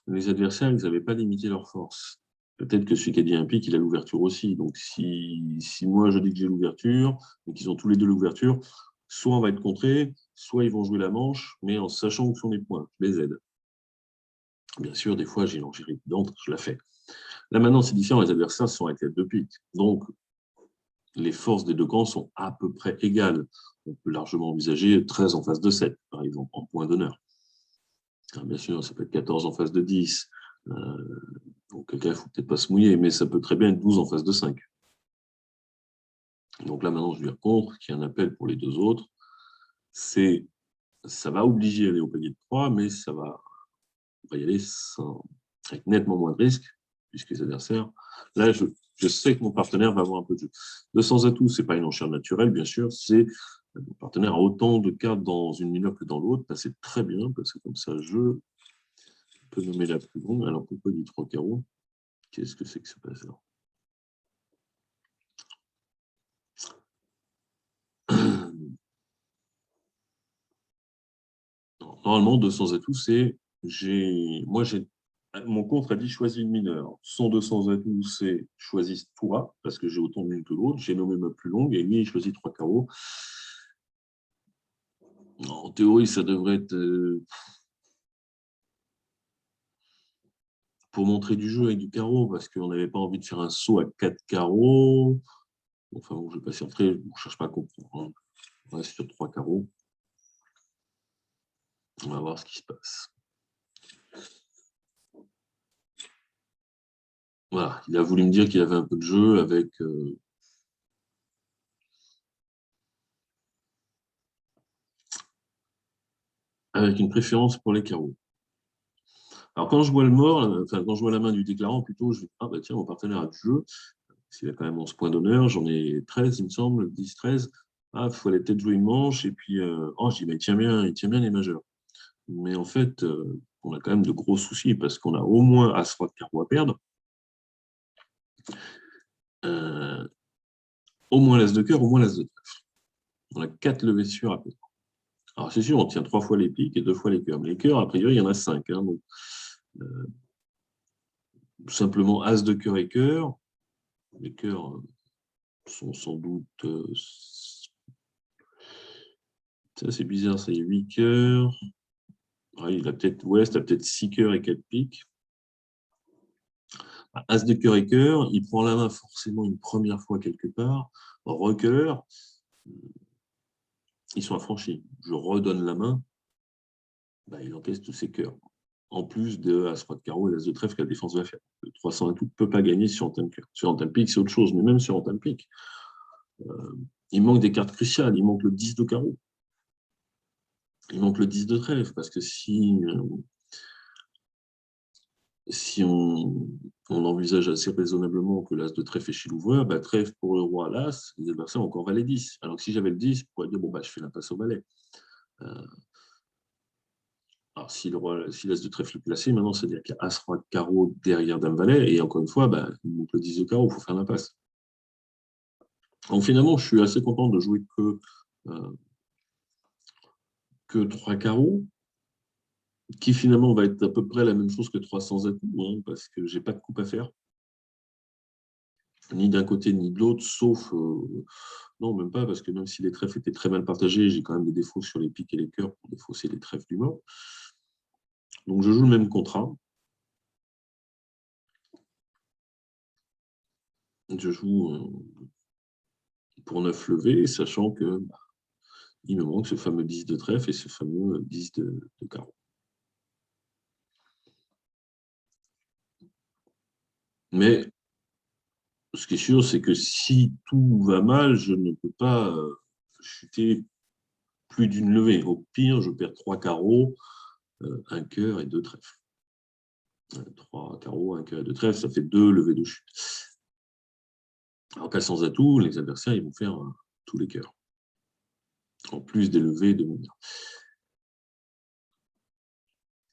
les adversaires, ils n'avaient pas limité leur force. Peut-être que celui qui a dit un pique, il a l'ouverture aussi. Donc, si moi, je dis que j'ai l'ouverture, et qu'ils ont tous les deux l'ouverture, soit on va être contré, soit ils vont jouer la manche, mais en sachant où sont les points. Je les aide. Bien sûr, des fois, j'ai l'enchère évidente, je la fais. Là, maintenant, c'est différent. Les adversaires sont avec les 2 piques. Donc, les forces des 2 camps sont à peu près égales. On peut largement envisager 13 en face de 7, par exemple, en point d'honneur. Bien sûr, ça peut être 14 en face de 10. Donc, quelqu'un ne faut peut-être pas se mouiller, mais ça peut très bien être 12 en face de 5. Donc là, maintenant, je lui contre, qu'il y a un appel pour les 2 autres. Ça va obliger à aller au palier de 3, mais ça va y aller avec nettement moins de risques, puisque les adversaires. Là, je sais que mon partenaire va avoir un peu de jeu. 200 atouts, ce n'est pas une enchère naturelle, bien sûr, c'est mon partenaire a autant de cartes dans une mineure que dans l'autre. C'est très bien, parce que comme ça, je peux nommer la plus longue. Alors, pourquoi du 3 carreaux? Qu'est-ce que c'est que ce bazar? Normalement, 200 atouts, c'est mon contre a dit choisis une mineure. Son 200 atouts, c'est choisis toi, parce que j'ai autant de l'une que l'autre. J'ai nommé ma plus longue et lui, il choisit 3 carreaux. En théorie, ça devrait être. pour montrer du jeu avec du carreau, parce qu'on n'avait pas envie de faire un saut à 4 carreaux. Enfin, bon, je ne vais pas s'y entrer, je ne cherche pas à comprendre. Hein. On reste sur 3 carreaux. On va voir ce qui se passe. Voilà, il a voulu me dire qu'il avait un peu de jeu avec une préférence pour les carreaux. Alors, quand je vois le mort, enfin, quand je vois la main du déclarant, plutôt, je dis, ah bah tiens, mon partenaire a du jeu. S'il a quand même 11 points d'honneur, j'en ai 13, il me semble, 10, 13. Ah, il faut aller peut-être jouer une manche. Et puis, oh, je dis, mais il tient bien les majeurs. Mais en fait, on a quand même de gros soucis parce qu'on a au moins As-Roi de carreau à perdre, au moins l'As de cœur, au moins l'As de trèfle. On a 4 levées sûres à perdre. Alors, c'est sûr, on tient 3 fois les piques et 2 fois les cœurs. Mais les cœurs, a priori, il y en a 5. Hein, donc, tout simplement As de cœur et cœur. Les cœurs sont sans doute. Ça, c'est bizarre, ça y est, 8 cœurs. Ouais, il a peut-être Ouest, a peut-être 6 cœurs et 4 piques. As de cœur et cœur, il prend la main forcément une première fois quelque part. Recœur, ils sont affranchis. Je redonne la main, bah, il encaisse tous ses cœurs. En plus de As-Roi de carreau et l'As de trèfle que la défense va faire. Le 300 et tout ne peut pas gagner sur Antenne cœur. Sur Antenne pique, c'est autre chose, mais même sur Antenne pique, il manque des cartes cruciales. Il manque le 10 de carreau. Il manque le 10 de trèfle, parce que si on envisage assez raisonnablement que l'As de trèfle est chez l'ouvreur, bah, trèfle pour le roi à l'As, les adversaires ont encore valet 10. Alors que si j'avais le 10, je pourrais dire, bon, bah, je fais l'impasse au valet. Alors, si l'As de trèfle est placé, maintenant, c'est-à-dire qu'il y a As-Roi de carreau derrière Dame-Valet, et encore une fois, bah, il manque le 10 de carreau, il faut faire l'impasse. Donc, finalement, je suis assez content de jouer que 3 carreaux, qui finalement va être à peu près la même chose que 300 atouts, hein, parce que je n'ai pas de coupe à faire, ni d'un côté ni de l'autre, sauf... non, même pas, parce que même si les trèfles étaient très mal partagés, j'ai quand même des défauts sur les piques et les cœurs pour défausser les trèfles du mort. Donc, je joue le même contrat. Je joue pour 9 levées, sachant que il me manque ce fameux 10 de trèfle et ce fameux 10 de carreau. Mais ce qui est sûr, c'est que si tout va mal, je ne peux pas chuter plus d'une levée. Au pire, je perds 3 carreaux, un cœur et 2 trèfles. 3 carreaux, un cœur et 2 trèfles, ça fait 2 levées de chute. En cas sans atout, les adversaires ils vont faire tous les cœurs, en plus des levées de meneur.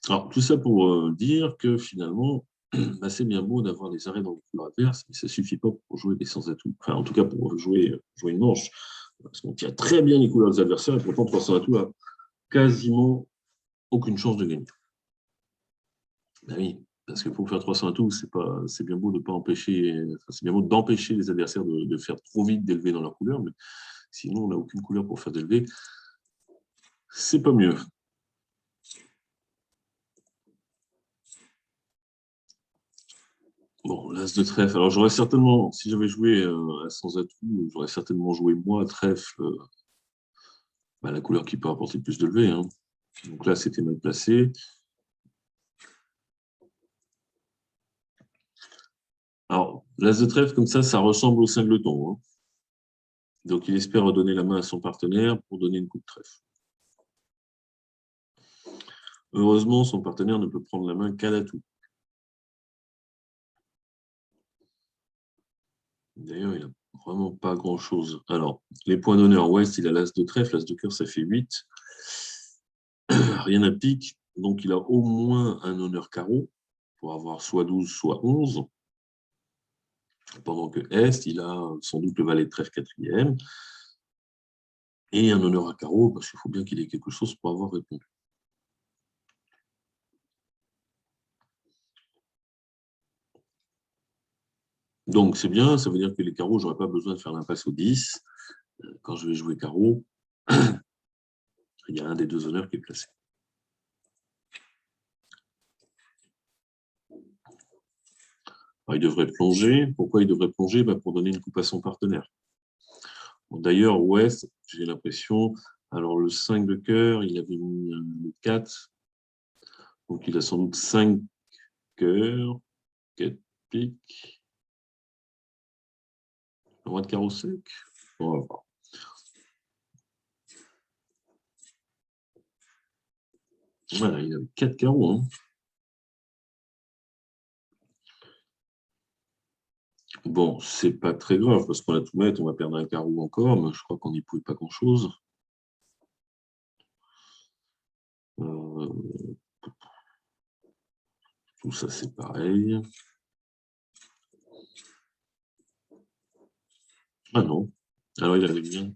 Alors, tout ça pour dire que finalement, bah, c'est bien beau d'avoir des arrêts dans les couleurs adverses, mais ça ne suffit pas pour jouer des sans-atouts. Enfin, en tout cas, pour jouer une manche. Parce qu'on tient très bien les couleurs des adversaires, et pourtant, 300 atouts a quasiment aucune chance de gagner. Ben oui, parce que pour faire 300 atouts, c'est bien beau de pas empêcher, c'est bien beau d'empêcher les adversaires de faire trop vite d'élever dans leur couleur, mais sinon, on n'a aucune couleur pour faire d'élever. C'est pas mieux. Bon, l'As de trèfle. Alors, j'aurais certainement, si j'avais joué à sans atout, j'aurais certainement joué moi trèfle, la couleur qui peut apporter plus de levée. Hein. Donc là, c'était mal placé. Alors, l'As de trèfle, comme ça ressemble au singleton. Hein. Donc, il espère redonner la main à son partenaire pour donner une coupe de trèfle. Heureusement, son partenaire ne peut prendre la main qu'à l'atout. D'ailleurs, il n'a vraiment pas grand-chose. Alors, les points d'honneur, Ouest, il a l'As de trèfle, l'As de cœur, ça fait 8. Rien à pique, donc il a au moins un honneur carreau pour avoir soit 12, soit 11. Pendant que Est, il a sans doute le valet de trèfle 4e et un honneur à carreau, parce qu'il faut bien qu'il ait quelque chose pour avoir répondu. Donc c'est bien, ça veut dire que les carreaux, je n'aurai pas besoin de faire l'impasse au 10. Quand je vais jouer carreau, il y a un des deux honneurs qui est placé. Alors, il devrait plonger. Pourquoi il devrait plonger? Pour donner une coupe à son partenaire. Bon, d'ailleurs, West, j'ai l'impression, alors le 5 de cœur, il avait mis le 4, donc il a sans doute 5 cœurs, 4 piques, le roi de carreau sec. On va voir. Voilà, il avait 4 carreaux. Hein. Bon, c'est pas très grave, parce qu'on a tout mettre, on va perdre un carreau encore, mais je crois qu'on n'y pouvait pas grand-chose. Tout ça, c'est pareil. Ah non. Alors, il avait bien.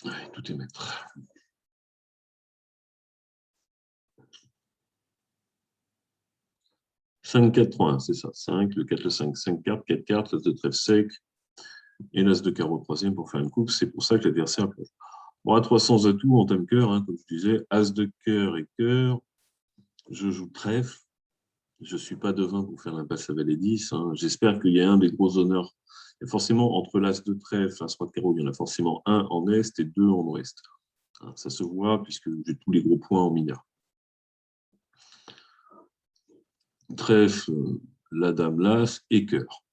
Ouais, tout est maître. 5, 4, 3, c'est ça. 5, le 4, le 5, 5 cartes, 4 cartes, l'as de trèfle sec et l'as de carreau troisième pour faire une coupe. C'est pour ça que l'adversaire plonge. Bon, à 300 atouts, on thème cœur, hein, comme je disais. As de cœur et cœur. Je joue trèfle. Je ne suis pas devin pour faire l'impasse à valet 10. Hein. J'espère qu'il y a un des gros honneurs. Et forcément, entre l'as de trèfle, l'as roi de carreau, il y en a forcément un en est et deux en ouest. Hein, ça se voit puisque j'ai tous les gros points en mineur. Trèfle, la dame, l'as et cœur.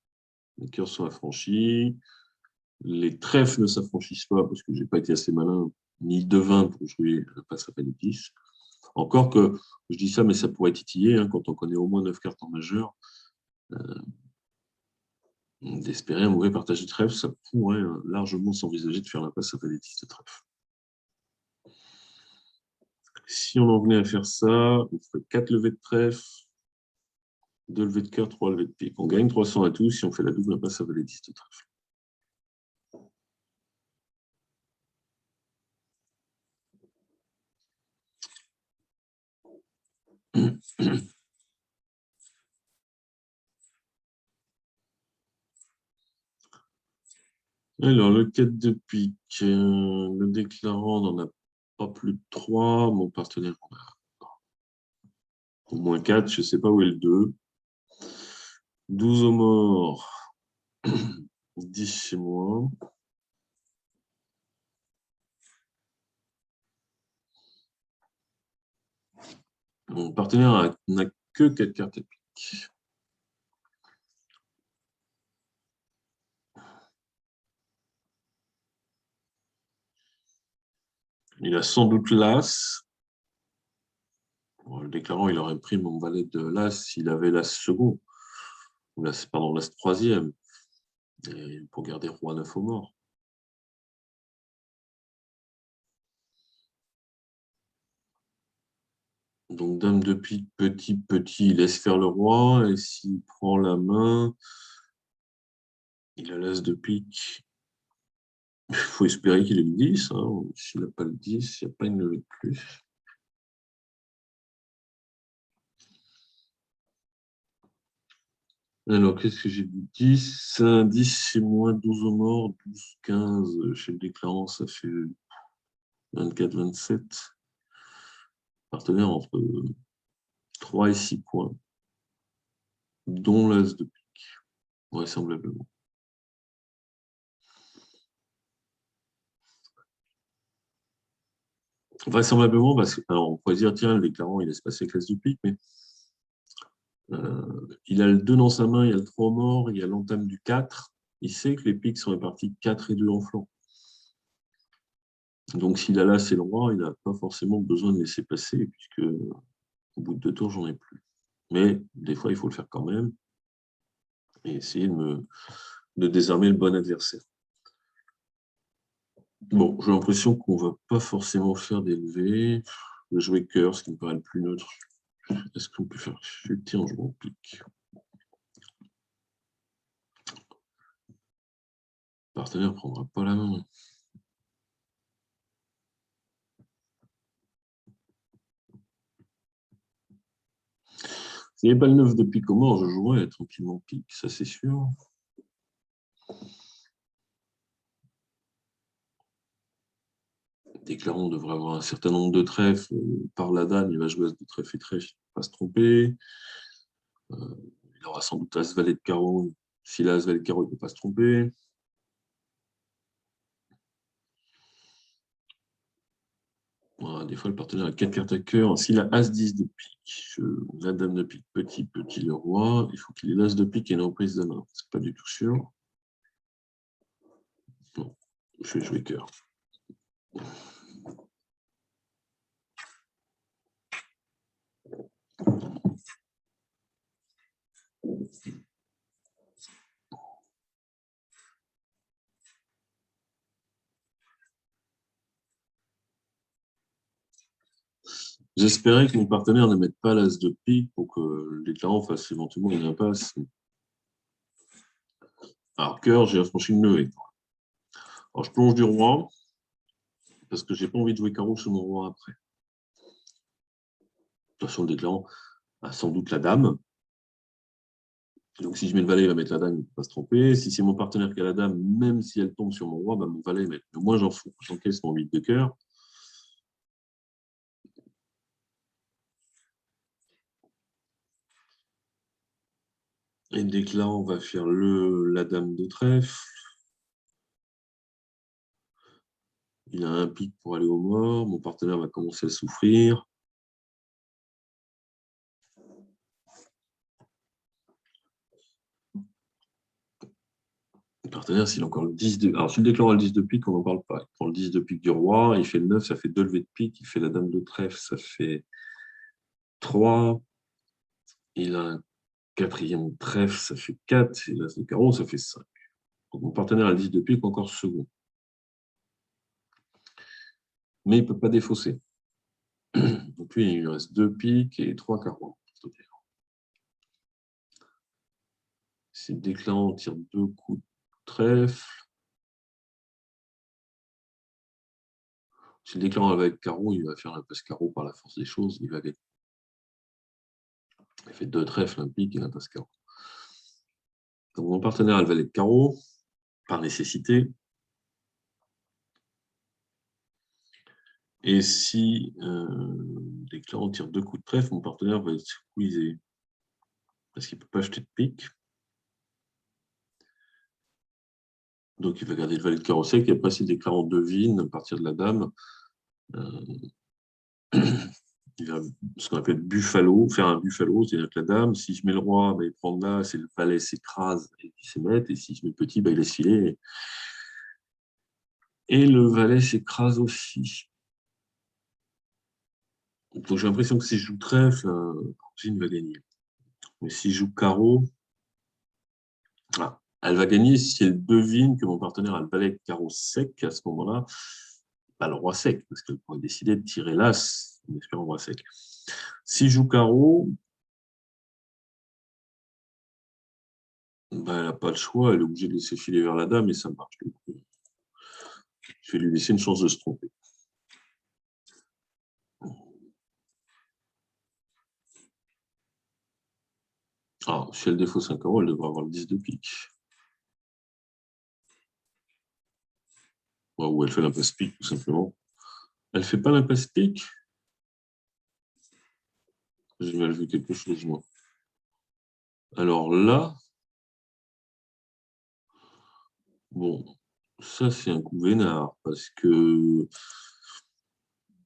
Les cœurs sont affranchis. Les trèfles ne s'affranchissent pas parce que je n'ai pas été assez malin ni devin pour jouer l'impasse à valet 10. Encore que, je dis ça, mais ça pourrait titiller hein, quand on connaît au moins 9 cartes en majeur. D'espérer un mauvais partage de trèfle, ça pourrait largement s'envisager de faire l'impasse à valet 10 de trèfle. Si on en venait à faire ça, on ferait 4 levées de trèfle, 2 levées de cœur, 3 levées de pique. On gagne 300 à tout si on fait la double impasse à valet 10 de trèfle. Alors, le 4 de pique, le déclarant n'en a pas plus de 3. Mon partenaire en a au moins 4, je ne sais pas où est le 2. 12 au mort, 10 chez moi. Mon partenaire n'a que 4 cartes à pique. Il a sans doute l'as. Le déclarant, il aurait pris mon valet de l'as s'il avait l'as second. Pardon, l'as troisième. Et pour garder roi 9 au mort. Donc, dame de pique, petit, petit, il laisse faire le roi. Et s'il prend la main, il a l'as de pique. Il faut espérer qu'il ait le 10. Hein. S'il n'a pas le 10, il n'y a pas une levée de plus. Alors, qu'est-ce que j'ai dit? 10, 10 chez moi, 12 au mort, 12, 15 chez le déclarant, ça fait 24, 27. Partenaire entre 3 et 6 points, dont l'as de pique, vraisemblablement. Vraisemblablement, parce que, alors on pourrait dire, tiens, le déclarant, il laisse passer avec l'as de pique, mais il a le 2 dans sa main, il y a le 3 au mort, il y a l'entame du 4. Il sait que les piques sont réparties 4 et 2 en flanc. Donc, s'il a l'as et le roi, il n'a pas forcément besoin de laisser passer, puisque au bout de 2 tours, j'en ai plus. Mais des fois, il faut le faire quand même et essayer de désarmer le bon adversaire. Bon, j'ai l'impression qu'on ne va pas forcément faire des levées. Je vais jouer cœur, ce qui me paraît le plus neutre. Est-ce qu'on peut faire chuter en jouant pique? Le partenaire ne prendra pas la main. S'il n'y avait pas le 9 de pique au mort, je jouerais tranquillement pique, ça c'est sûr. Déclarant devrait avoir un certain nombre de trèfles. Par la dame, il va jouer à de trèfle et trèfle. pas se tromper. Il aura sans doute As-Valet de carreau. S'il a As-Valet de carreau, il ne peut pas se tromper. Voilà, des fois, le partenaire a 4 cartes à cœur. S'il a As-10 de pique, la dame de pique, petit, le roi, il faut qu'il ait l'As de pique et une reprise de main. C'est pas du tout sûr. Non, je vais jouer cœur. J'espérais que mon partenaire ne mette pas l'As de pique pour que le déclarant fasse éventuellement une impasse. Alors, cœur, j'ai affranchi une levée. Alors, je plonge du roi, parce que je n'ai pas envie de jouer carreau sur mon roi après. De toute façon, le déclarant a sans doute la dame. Donc, si je mets le valet, il va mettre la dame, il ne peut pas se tromper. Si c'est mon partenaire qui a la dame, même si elle tombe sur mon roi, bah, mon valet, mais moi, j'en fous. J'encaisse mon 8 de cœur. Et le déclarant va faire la dame de trèfle. Il a un pic pour aller au mort. Mon partenaire va commencer à souffrir. Le partenaire, s'il a encore le 10 de... Alors, si le déclarant a le 10 de pique, on n'en parle pas. Il prend le 10 de pique du roi, il fait le 9, ça fait 2 levées de pique. Il fait la dame de trèfle, ça fait 3. Il a un quatrième trèfle, ça fait 4. Et l'as de carreau, ça fait 5. Donc, mon partenaire a le 10 de pique, encore second. Mais il ne peut pas défausser. Donc, lui, il lui reste 2 piques et 3 carreaux. Si le déclarant tire 2 coups de trèfle, si le déclarant va avec carreau, il va faire l'impasse carreau par la force des choses, il va gagner. Il fait 2 trèfles, un pique et l'impasse carreau. Donc mon partenaire a le valet de carreau, par nécessité. Et si le déclarant tire 2 coups de trèfle, mon partenaire va être squeezé. Parce qu'il ne peut pas acheter de pique. Donc il va garder le valet de carreau sec, et après si le déclarant devine, à partir de la dame, il va ce qu'on appelle buffalo, faire un buffalo, c'est-à-dire que la dame, si je mets le roi, bah, il prend là, c'est le valet s'écrase et il s'émette, et si je mets petit, bah, il laisse filer. Et le valet s'écrase aussi. Donc j'ai l'impression que si je joue trèfle, Jean va gagner. Mais si je joue carreau, elle va gagner si elle devine que mon partenaire a le valet de carreau sec. À ce moment-là, pas le roi sec, parce qu'elle pourrait décider de tirer l'as en espérant roi sec. Si je joue carreau, bah, elle n'a pas le choix, elle est obligée de laisser filer vers la dame et ça marche. Je vais lui laisser une chance de se tromper. Ah, si elle défausse un carreau, elle devrait avoir le 10 de pique. Ou elle fait l'impasse pique, tout simplement. Elle ne fait pas l'impasse pique? J'ai mal vu quelque chose, moi. Alors là, bon, ça c'est un coup vénard, parce que,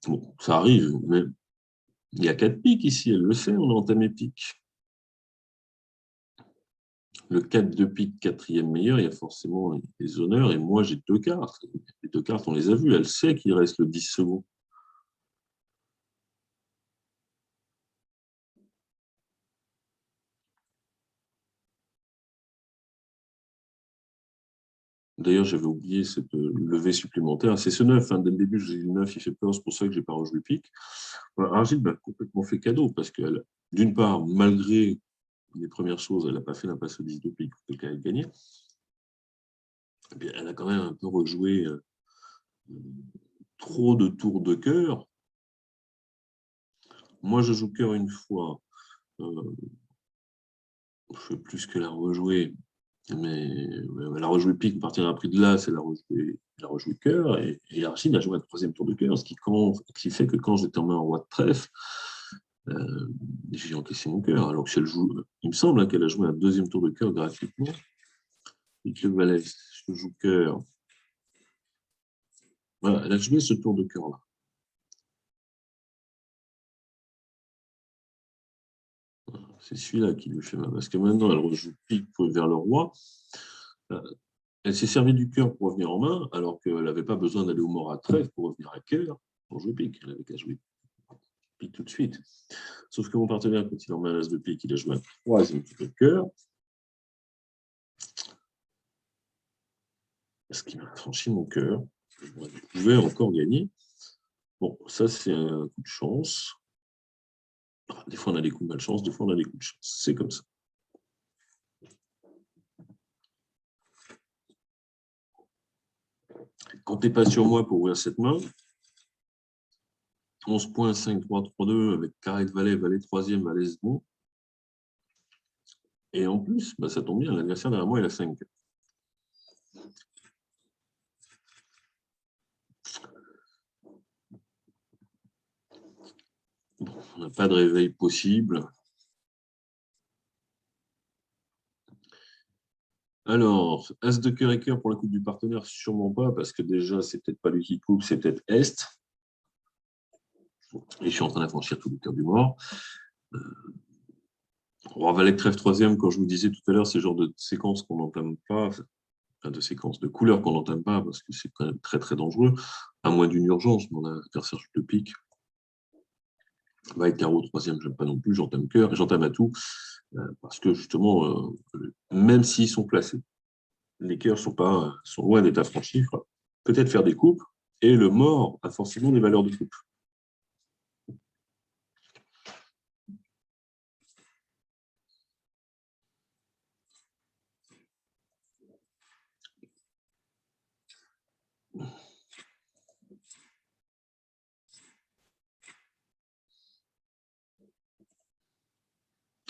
bon, ça arrive, mais il y a 4 piques ici, elle le sait, on a entamé pique. Le 4 de pique, quatrième meilleur, il y a forcément des honneurs, et moi j'ai 2 cartes. Les 2 cartes, on les a vues, elle sait qu'il reste le 10 secondes. D'ailleurs, j'avais oublié cette levée supplémentaire. C'est ce 9, hein. Dès le début, je vous ai dit le 9, il fait peur, c'est pour ça que je n'ai pas rejoué pique. Argile m'a complètement fait cadeau, parce qu'elle, d'une part, malgré les premières choses, elle n'a pas fait l'impasse au 10 de pique pour qu'elle gagne. Elle a quand même un peu rejoué trop de tours de cœur. Moi, je joue cœur une fois. Je fais plus que la rejouer. Mais elle a rejoué pique, à partir d'un prix de l'as, elle a rejoué cœur, et Argile a joué un troisième tour de cœur, ce qui fait que quand j'étais en main en roi de trèfle, j'ai encaissé mon cœur. Alors que si elle joue, il me semble qu'elle a joué un deuxième tour de cœur gratuitement. Et que le valet, je joue cœur. Voilà, elle a joué ce tour de cœur-là. C'est celui-là qui lui fait mal. Parce que maintenant, elle rejoue pique vers le roi. Elle s'est servie du cœur pour revenir en main, alors qu'elle n'avait pas besoin d'aller au mort à trèfle pour revenir à cœur, pour jouer pique. Elle avait qu'à jouer pique tout de suite. Sauf que mon partenaire, quand il en met un as de pique, il a joué un troisième tour de cœur. Parce qu'il m'a franchi mon cœur. Je pouvais encore gagner. Bon, ça, c'est un coup de chance. Des fois, on a des coups de malchance, des fois, on a des coups de chance. C'est comme ça. Quand tu n'es pas sur moi pour ouvrir cette main, 11 points, 5, 3, 3, 2, avec carré de valet, valet troisième, valet second. Et en plus, bah, ça tombe bien, l'adversaire derrière moi, il a 5. Bon, on n'a pas de réveil possible. Alors, as de cœur et cœur pour la coupe du partenaire, sûrement pas, parce que déjà, c'est peut-être pas lui qui coupe, c'est peut-être Est. Et je suis en train d'affranchir tout le cœur du mort. Roi valet trèfle troisième, quand je vous disais tout à l'heure, c'est le genre de séquence qu'on n'entame pas, enfin, de séquence de couleurs qu'on n'entame pas, parce que c'est quand même très très dangereux, à moins d'une urgence. Mon adversaire de pique. Valet carreau troisième, j'aime pas non plus, j'entame cœur, et j'entame à tout, parce que justement, même s'ils sont placés, les cœurs sont loin d'être affranchis, peut-être faire des coupes, et le mort a forcément des valeurs de coupe.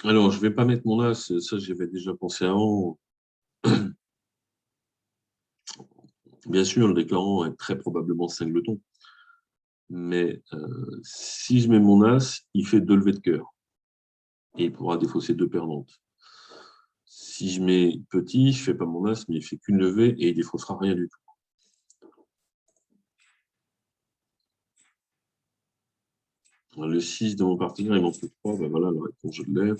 Alors, je ne vais pas mettre mon as, ça j'y avais déjà pensé avant. Bien sûr, le déclarant est très probablement singleton. Mais si je mets mon as, il fait 2 levées de cœur. Et il pourra défausser 2 perdantes. Si je mets petit, je ne fais pas mon as, mais il ne fait qu'une levée et il ne défaussera rien du tout. Le 6 de mon partenaire, il m'en faut 3. Ben voilà, la réponse, je l'ai.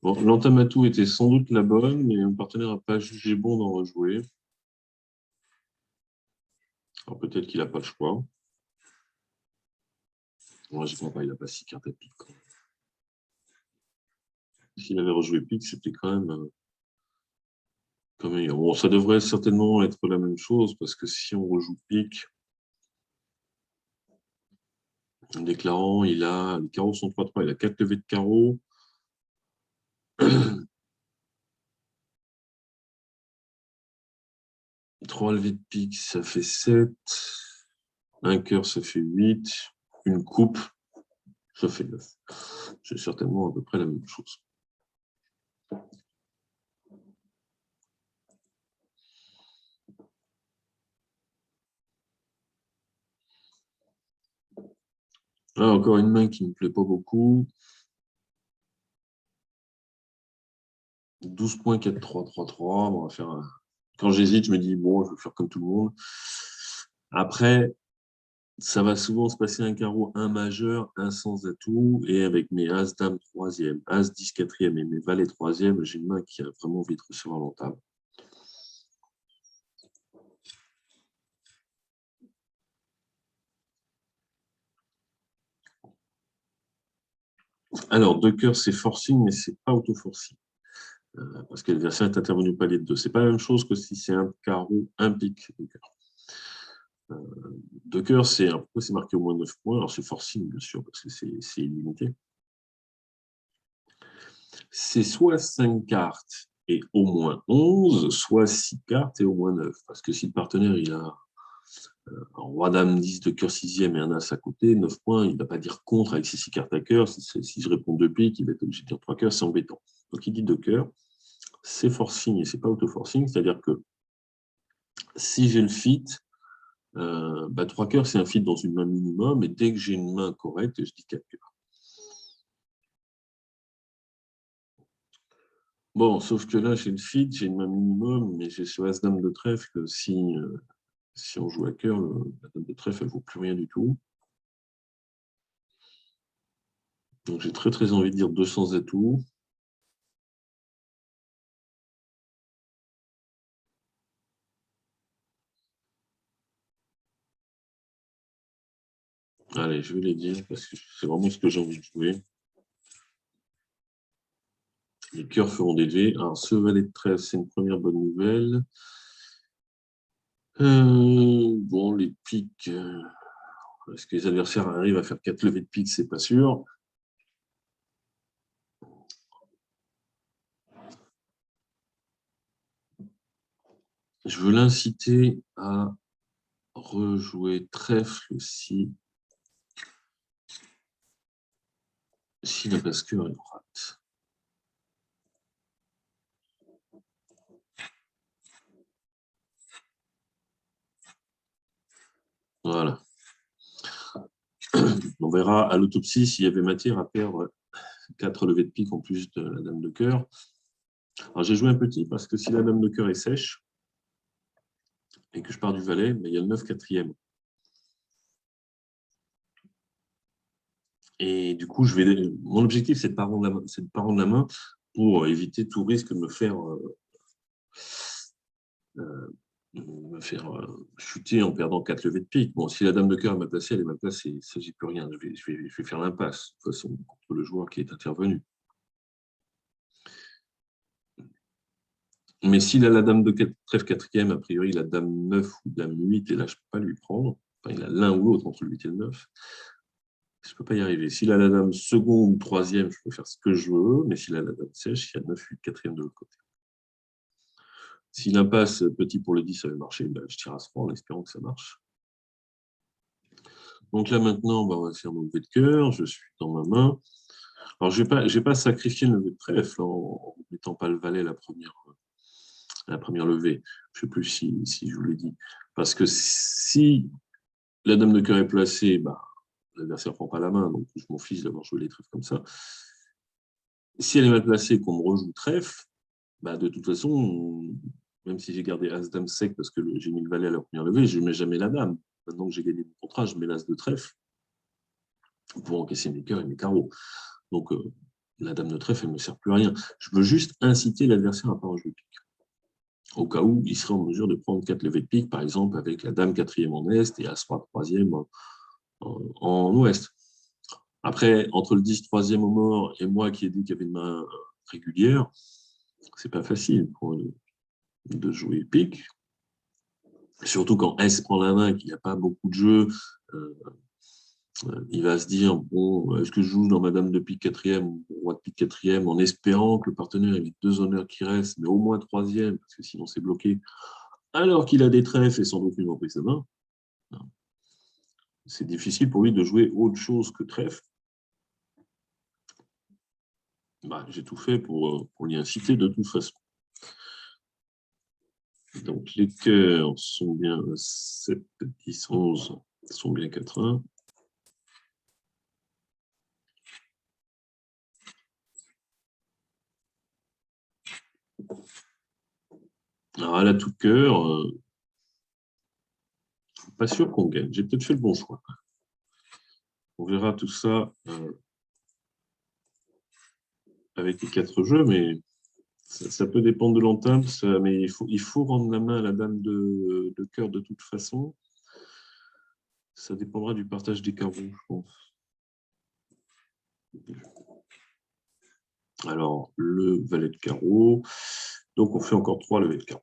Bon, l'entamatou était sans doute la bonne, mais mon partenaire n'a pas jugé bon d'en rejouer. Alors peut-être qu'il n'a pas le choix. Moi, je ne crois pas, il n'a pas 6 cartes à pique. S'il avait rejoué pique, c'était quand même meilleur. Bon, ça devrait certainement être la même chose, parce que si on rejoue pique, en déclarant, les carreaux sont 3-3, il a 4 levées de carreaux. 3 levées de pique, ça fait 7. Un cœur, ça fait 8. Une coupe, ça fait 9. C'est certainement à peu près la même chose. Là, encore une main qui ne me plaît pas beaucoup. 12 points, 4, 3, 3, 3. On va faire un... Quand j'hésite, je me dis, bon, je vais faire comme tout le monde. Après, ça va souvent se passer un carreau, un majeur, un sans atout, et avec mes as, dame, troisième, as, 10, quatrième et mes valets troisième, j'ai une main qui a vraiment envie de recevoir l'entame. Alors, 2 cœurs, c'est forcing, mais c'est pas auto-forcing. Parce que l'adversaire est intervenu au palier de 2. C'est pas la même chose que si c'est un carreau, un pique, 2 cœurs. 2 cœurs, pourquoi c'est marqué au moins 9 points? Alors, c'est forcing, bien sûr, parce que c'est illimité. C'est soit 5 cartes et au moins 11, soit 6 cartes et au moins 9. Parce que si le partenaire il a un roi dame 10 de cœur 6e et un as à côté, 9 points, il ne va pas dire contre avec ses 6 cartes à cœur. Si je réponds 2 piques, il va être obligé de dire 3 cœurs, c'est embêtant. Donc il dit 2 cœurs. c'est forcing et c'est pas auto-forcing, c'est-à-dire que si j'ai le fit, trois cœurs, c'est un fit dans une main minimum, et dès que j'ai une main correcte, je dis 4 cœurs. Bon, sauf que là, j'ai le fit, j'ai une main minimum, mais j'ai ce As-Dame de trèfle que si on joue à cœur, la Dame de trèfle, elle ne vaut plus rien du tout. Donc j'ai très très envie de dire 200 atouts. Allez, je vais les dire parce que c'est vraiment ce que j'ai envie de jouer. Les cœurs feront des dés. Alors, ce valet de trèfle, c'est une première bonne nouvelle. Bon, les piques. Est-ce que les adversaires arrivent à faire 4 levées de pique? C'est pas sûr. Je veux l'inciter à rejouer trèfle si la bascule est rate. Voilà. On verra à l'autopsie s'il y avait matière à perdre 4 levées de pique en plus de la dame de cœur. Alors j'ai joué un petit parce que si la dame de cœur est sèche et que je pars du valet, il y a le 9 quatrième. Et du coup, mon objectif, c'est de ne pas rendre la main pour éviter tout risque de me faire chuter en perdant 4 levées de pique. Bon, si la dame de cœur est mal placée, elle est mal placée. Ça, j'y peux rien. Je vais faire l'impasse, de toute façon, contre le joueur qui est intervenu. Mais s'il a la dame de trèfle quatrième, a priori, la dame 9 ou dame 8, et là, je ne peux pas lui prendre. Enfin, il a l'un ou l'autre entre le 8 et le 9. Je ne peux pas y arriver. S'il a la dame seconde ou troisième, je peux faire ce que je veux, mais s'il a la dame sèche, il y a 9, 8, quatrième de l'autre côté. Si l'impasse petit pour le 10 avait marché, ben, je tire à ce point en espérant que ça marche. Donc là, maintenant, on va faire mon lever de cœur. Je suis dans ma main. Alors, je ne vais pas sacrifier le lever de trèfle en ne mettant pas le valet à la première levée. Je ne sais plus si je vous l'ai dit. Parce que si la dame de cœur est placée, bah, l'adversaire ne prend pas la main, donc je m'en fiche d'avoir joué les trèfles comme ça. Si elle est mal placée et qu'on me rejoue trèfle, bah, de toute façon, même si j'ai gardé As-Dame sec parce que j'ai mis le valet à la première levée, je ne mets jamais la dame. Maintenant que j'ai gagné mon contrat, je mets l'As de trèfle pour encaisser mes cœurs et mes carreaux. Donc, la dame de trèfle, elle ne me sert plus à rien. Je veux juste inciter l'adversaire à ne pas rejouer pique. Au cas où il serait en mesure de prendre 4 levées de pique, par exemple, avec la dame quatrième en est et As-Roi troisième en ouest. Après, entre le 10 troisième au mort et moi qui ai dit qu'il y avait une main régulière, c'est pas facile de jouer pique. Surtout quand S prend la main, qu'il n'y a pas beaucoup de jeux, il va se dire, bon, est-ce que je joue dans ma dame de pique quatrième ou roi de pique quatrième en espérant que le partenaire ait les 2 honneurs qui restent, mais au moins troisième, parce que sinon c'est bloqué, alors qu'il a des trèfles et sans doute une reprise de main. C'est difficile pour lui de jouer autre chose que trèfle. Bah, j'ai tout fait pour l'y inciter de toute façon. Donc les cœurs sont bien 7, 10, 11, sont bien 4-1. Alors, à la tout cœur, pas sûr qu'on gagne. J'ai peut-être fait le bon choix. On verra tout ça avec les 4 jeux, mais ça peut dépendre de l'entame. Mais il faut rendre la main à la dame de cœur de toute façon. Ça dépendra du partage des carreaux, je pense. Alors, le valet de carreau. Donc, on fait encore 3 levées de carreau.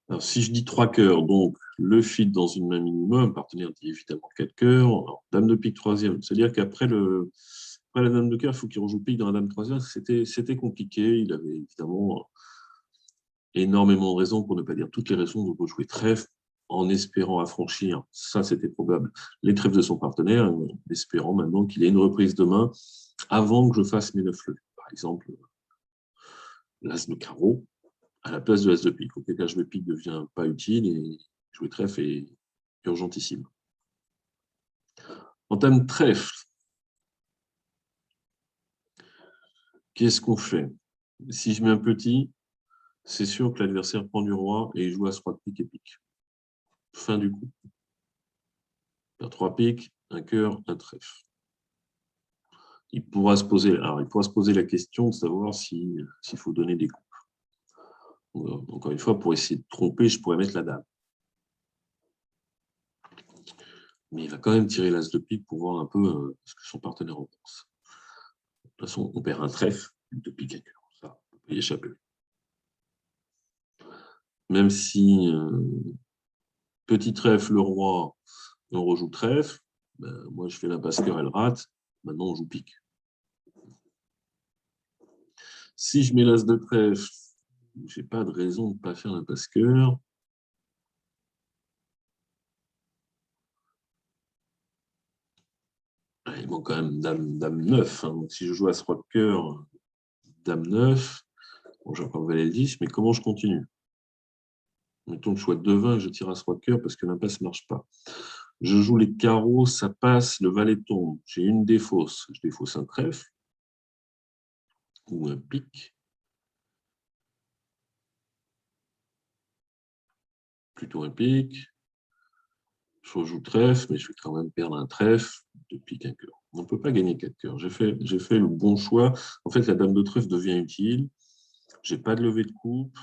Alors, si je dis 3 cœurs, donc le fit dans une main minimum, partenaire dit évidemment 4 cœurs, alors, dame de pique troisième, c'est-à-dire qu'après la dame de cœur, il faut qu'il rejoue pique dans la dame troisième, c'était compliqué, il avait évidemment énormément de raisons, pour ne pas dire toutes les raisons, de rejouer trèfle en espérant affranchir, ça c'était probable, les trèfles de son partenaire, en espérant maintenant qu'il ait une reprise de main avant que je fasse mes 9 levées. Par exemple, l'as de carreau à la place de l'as de pique. Auquel cas, je le pique devient pas utile et jouer trèfle est urgentissime. En termes de trèfle, qu'est-ce qu'on fait? Si je mets un petit, c'est sûr que l'adversaire prend du roi et il joue as roi de pique et pique. Fin du coup. Il y a 3 piques, un cœur, un trèfle. Il pourra se poser la question de savoir s'il faut donner des coups. Encore une fois, pour essayer de tromper, je pourrais mettre la dame. Mais il va quand même tirer l'as de pique pour voir un peu ce que son partenaire en pense. De toute façon, on perd un trèfle de pique à cœur. Ça, on peut y échapper. Même si petit trèfle, le roi, on rejoue trèfle, ben, moi je fais l'impasse cœur, elle rate. Maintenant, on joue pique. Si je mets l'as de trèfle, je n'ai pas de raison de ne pas faire l'impasse cœur. Il manque quand même dame 9. Hein. Donc, si je joue as roi de cœur, dame 9, bon, j'ai encore valet le 10, mais comment je continue? Mettons que je sois devin et je tire as roi de cœur parce que l'impasse ne marche pas. Je joue les carreaux, ça passe, le valet tombe. J'ai une défausse. Je défausse un trèfle ou un pique. Plutôt un pique. Je rejoue trèfle, mais je vais quand même perdre un trèfle de pique un cœur. On ne peut pas gagner 4 cœurs. J'ai fait le bon choix. En fait, la dame de trèfle devient utile. Je n'ai pas de levée de coupe.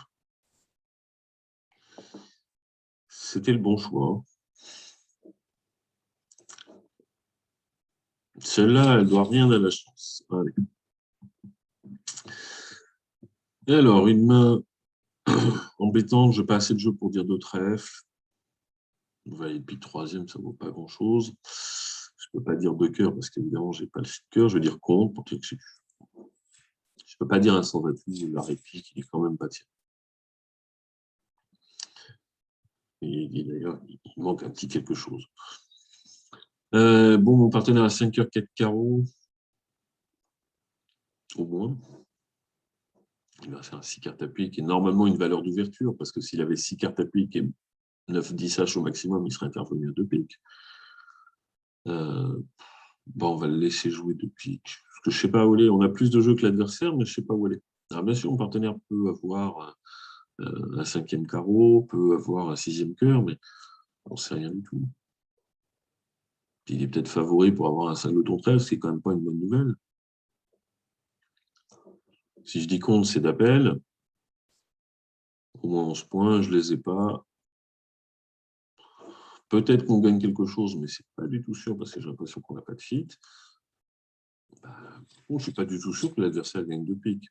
C'était le bon choix. Celle-là, elle ne doit rien à la chance. Allez. Et alors, une main embêtante, je n'ai pas assez de jeu pour dire de trèfle. Valet pique troisième, ça ne vaut pas grand-chose. Je ne peux pas dire de cœur parce qu'évidemment, je n'ai pas le fit de cœur. Je vais dire contre pour dire que je ne peux pas dire un sans atout. La réplique, il n'est quand même pas tiré. Et d'ailleurs, il manque un petit quelque chose. Bon, mon partenaire a 5 cœurs, 4 carreaux. Au moins. Il va faire 6 cartes à pique et normalement une valeur d'ouverture, parce que s'il avait 6 cartes à pique et 9-10 H au maximum, il serait intervenu à 2 piques. Bon, on va le laisser jouer 2 piques. Parce que je ne sais pas où aller. On a plus de jeux que l'adversaire, mais je ne sais pas où aller. Alors, bien sûr, mon partenaire peut avoir un 5e carreau, peut avoir un 6e cœur, mais on ne sait rien du tout. Puis, il est peut-être favori pour avoir un 5 de ton 13, ce qui n'est quand même pas une bonne nouvelle. Si je dis contre, c'est d'appel. Au moins 11 points, je ne les ai pas. Peut-être qu'on gagne quelque chose, mais ce n'est pas du tout sûr parce que j'ai l'impression qu'on n'a pas de fit. Je ne suis pas du tout sûr que l'adversaire gagne 2 piques.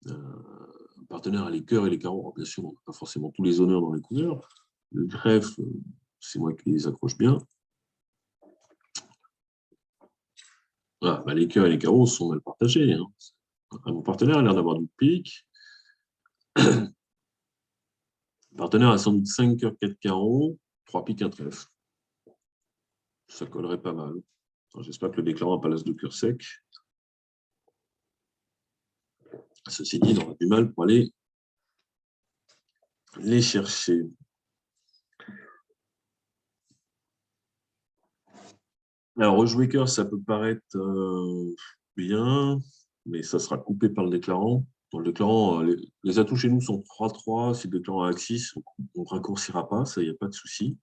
Un partenaire a les cœurs et les carreaux. Alors, bien sûr, on n'a pas forcément tous les honneurs dans les couleurs. Le trèfle, c'est moi qui les accroche bien. Voilà, les cœurs et les carreaux sont mal partagés. Hein. Mon partenaire a l'air d'avoir du pique. Le partenaire a sans doute 5 cœurs, 4 carreaux, 3 piques, un trèfle. Ça collerait pas mal. J'espère que le déclarant n'a pas l'as de cœur sec. Ceci dit, il aura du mal pour aller les chercher. Alors, rejouer cœur, ça peut paraître bien, mais ça sera coupé par le déclarant. Dans le déclarant, les atouts chez nous sont 3-3. Si le déclarant a axis, on ne raccourcira pas, ça, il n'y a pas de souci.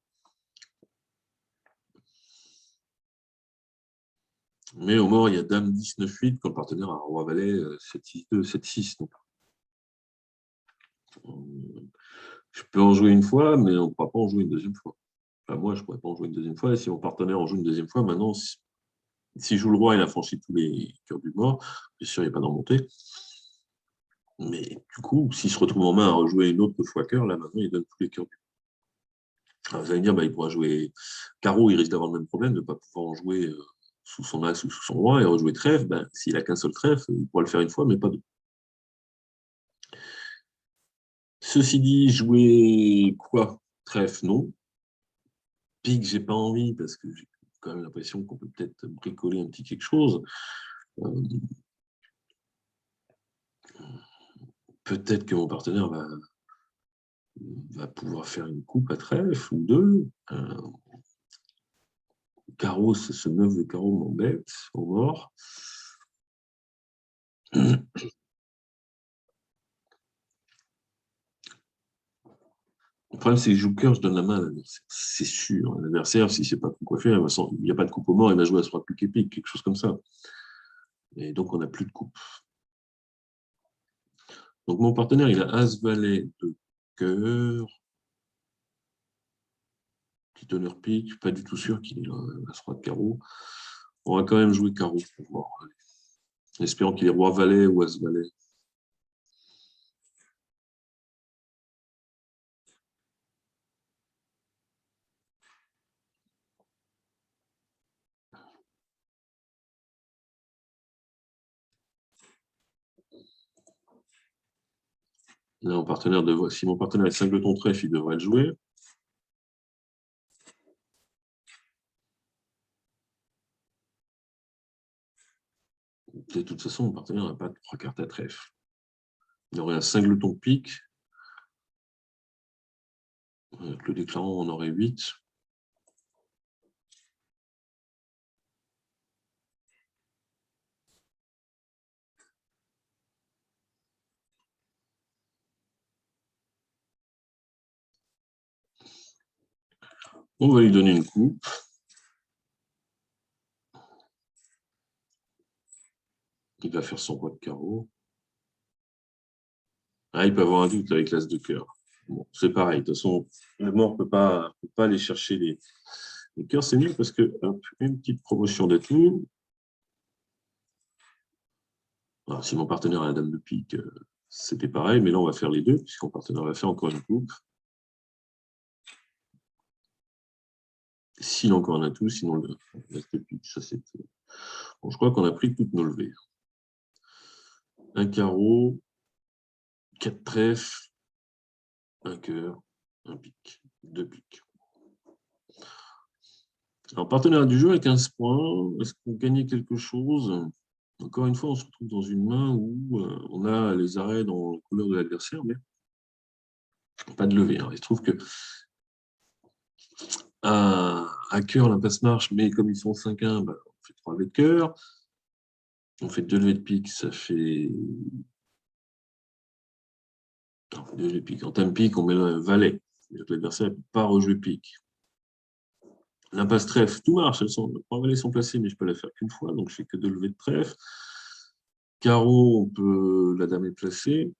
Mais au mort, il y a dame 10, 9, 8, quand le partenaire a roi valet 7, 6, 2, 7, 6. Donc, je peux en jouer une fois, mais on ne pourra pas en jouer une deuxième fois. Enfin, moi, je ne pourrais pas en jouer une deuxième fois. Et si mon partenaire en joue une deuxième fois, maintenant, si joue le roi, il a franchi tous les cœurs du mort. Bien sûr, il n'y a pas d'en monter. Mais du coup, s'il se retrouve en main à rejouer une autre fois cœur, là, maintenant, il donne tous les cœurs du mort. Alors, vous allez me dire, il pourra jouer carreau, il risque d'avoir le même problème, de ne pas pouvoir en jouer sous son axe ou sous son roi et rejouer trèfle. S'il n'a qu'un seul trèfle, il pourra le faire une fois, mais pas deux. Ceci dit, jouer quoi? Trèfle, non. Pique, j'ai pas envie parce que j'ai quand même l'impression qu'on peut peut-être bricoler un petit quelque chose. Peut-être que mon partenaire va pouvoir faire une coupe à trèfle ou deux. Carreau, ce 9 de carreau m'embête au mort. Le problème, c'est que je joue cœur, je donne la main à l'adversaire. C'est sûr. L'adversaire, s'il ne sait pas quoi faire, il n'y a pas de coupe au mort, il va jouer à ce roi pique et pique, quelque chose comme ça. Et donc, on n'a plus de coupe. Donc, mon partenaire, il a As-Valet de cœur. Petit honneur pique, pas du tout sûr qu'il ait As-Roi de carreau. On va quand même jouer carreau pour voir. Espérons qu'il est Roi-Valet ou As-Valet. Là, si mon partenaire est singleton trèfle, il devrait le jouer. De toute façon, mon partenaire n'a pas de 3 cartes à trèfle. Il aurait un singleton pique. Avec le déclarant, on aurait 8. On va lui donner une coupe. Il va faire son roi de carreau. Ah, il peut avoir un doute avec l'as de cœur. Bon, c'est pareil. De toute façon, le mort ne peut pas aller chercher les cœurs. C'est mieux parce que, hop, une petite promotion d'atout. Alors, si mon partenaire a la dame de pique, c'était pareil. Mais là, on va faire les deux, puisqu'on partenaire va faire encore une coupe. S'il a encore un atout, sinon le l'as de pique, ça c'est. Bon, je crois qu'on a pris toutes nos levées. Un carreau, 4 trèfles, un cœur, un pique, 2 piques. Alors, partenaire du jeu à 15 points, est-ce qu'on gagnait quelque chose? Encore une fois, on se retrouve dans une main où on a les arrêts dans la couleur de l'adversaire, mais pas de levée. Alors, il se trouve que à cœur, l'impasse marche, mais comme ils sont 5-1, bah, on fait 3 levées de cœur. On fait 2 levées de pique, ça fait. Non, 2 levées de pique. En time pique, on met un valet. L'adversaire ne peut pas rejouer pique. L'impasse trèfle, tout marche. Les 3 valets sont placés, mais je peux la faire qu'une fois, donc je fais que 2 levées de trèfle. Carreau, la dame est placée.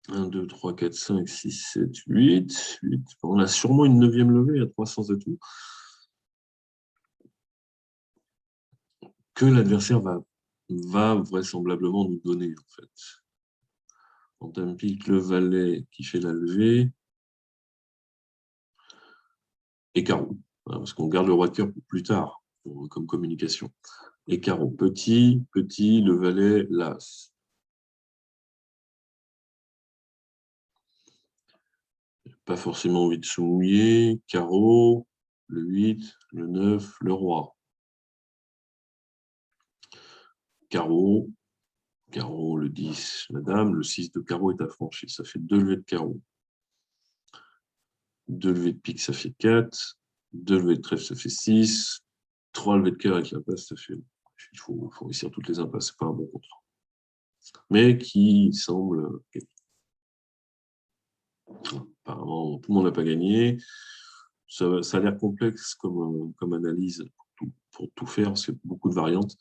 1, 2, 3, 4, 5, 6, 7, 8. On a sûrement une 9e levée à 300 atouts que l'adversaire va vraisemblablement nous donner, en fait. On pique le valet qui fait la levée et carreau, hein, parce qu'on garde le roi de cœur pour plus tard, comme communication. Et carreau, petit, le valet, l'as. Pas forcément envie de se mouiller. Carreau, le 8, le 9, le roi. Carreau, le 10, la dame, le 6 de carreau est affranchi. Ça fait 2 levées de carreau. 2 levées de pique, ça fait 4. 2 levées de trèfle, ça fait 6. 3 levées de cœur avec l'impasse, ça fait. Il faut réussir toutes les impasses, c'est pas un bon contrat. Mais qui semble. Apparemment, tout le monde n'a pas gagné. Ça a l'air complexe comme analyse pour tout faire, c'est beaucoup de variantes.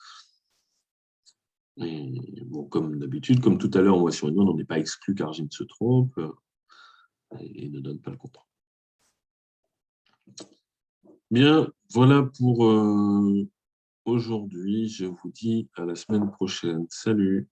Et bon, comme d'habitude, comme tout à l'heure, on voit sur une onde, on n'est pas exclu qu'Argine se trompe et ne donne pas le contrat. Bien, voilà pour aujourd'hui. Je vous dis à la semaine prochaine. Salut!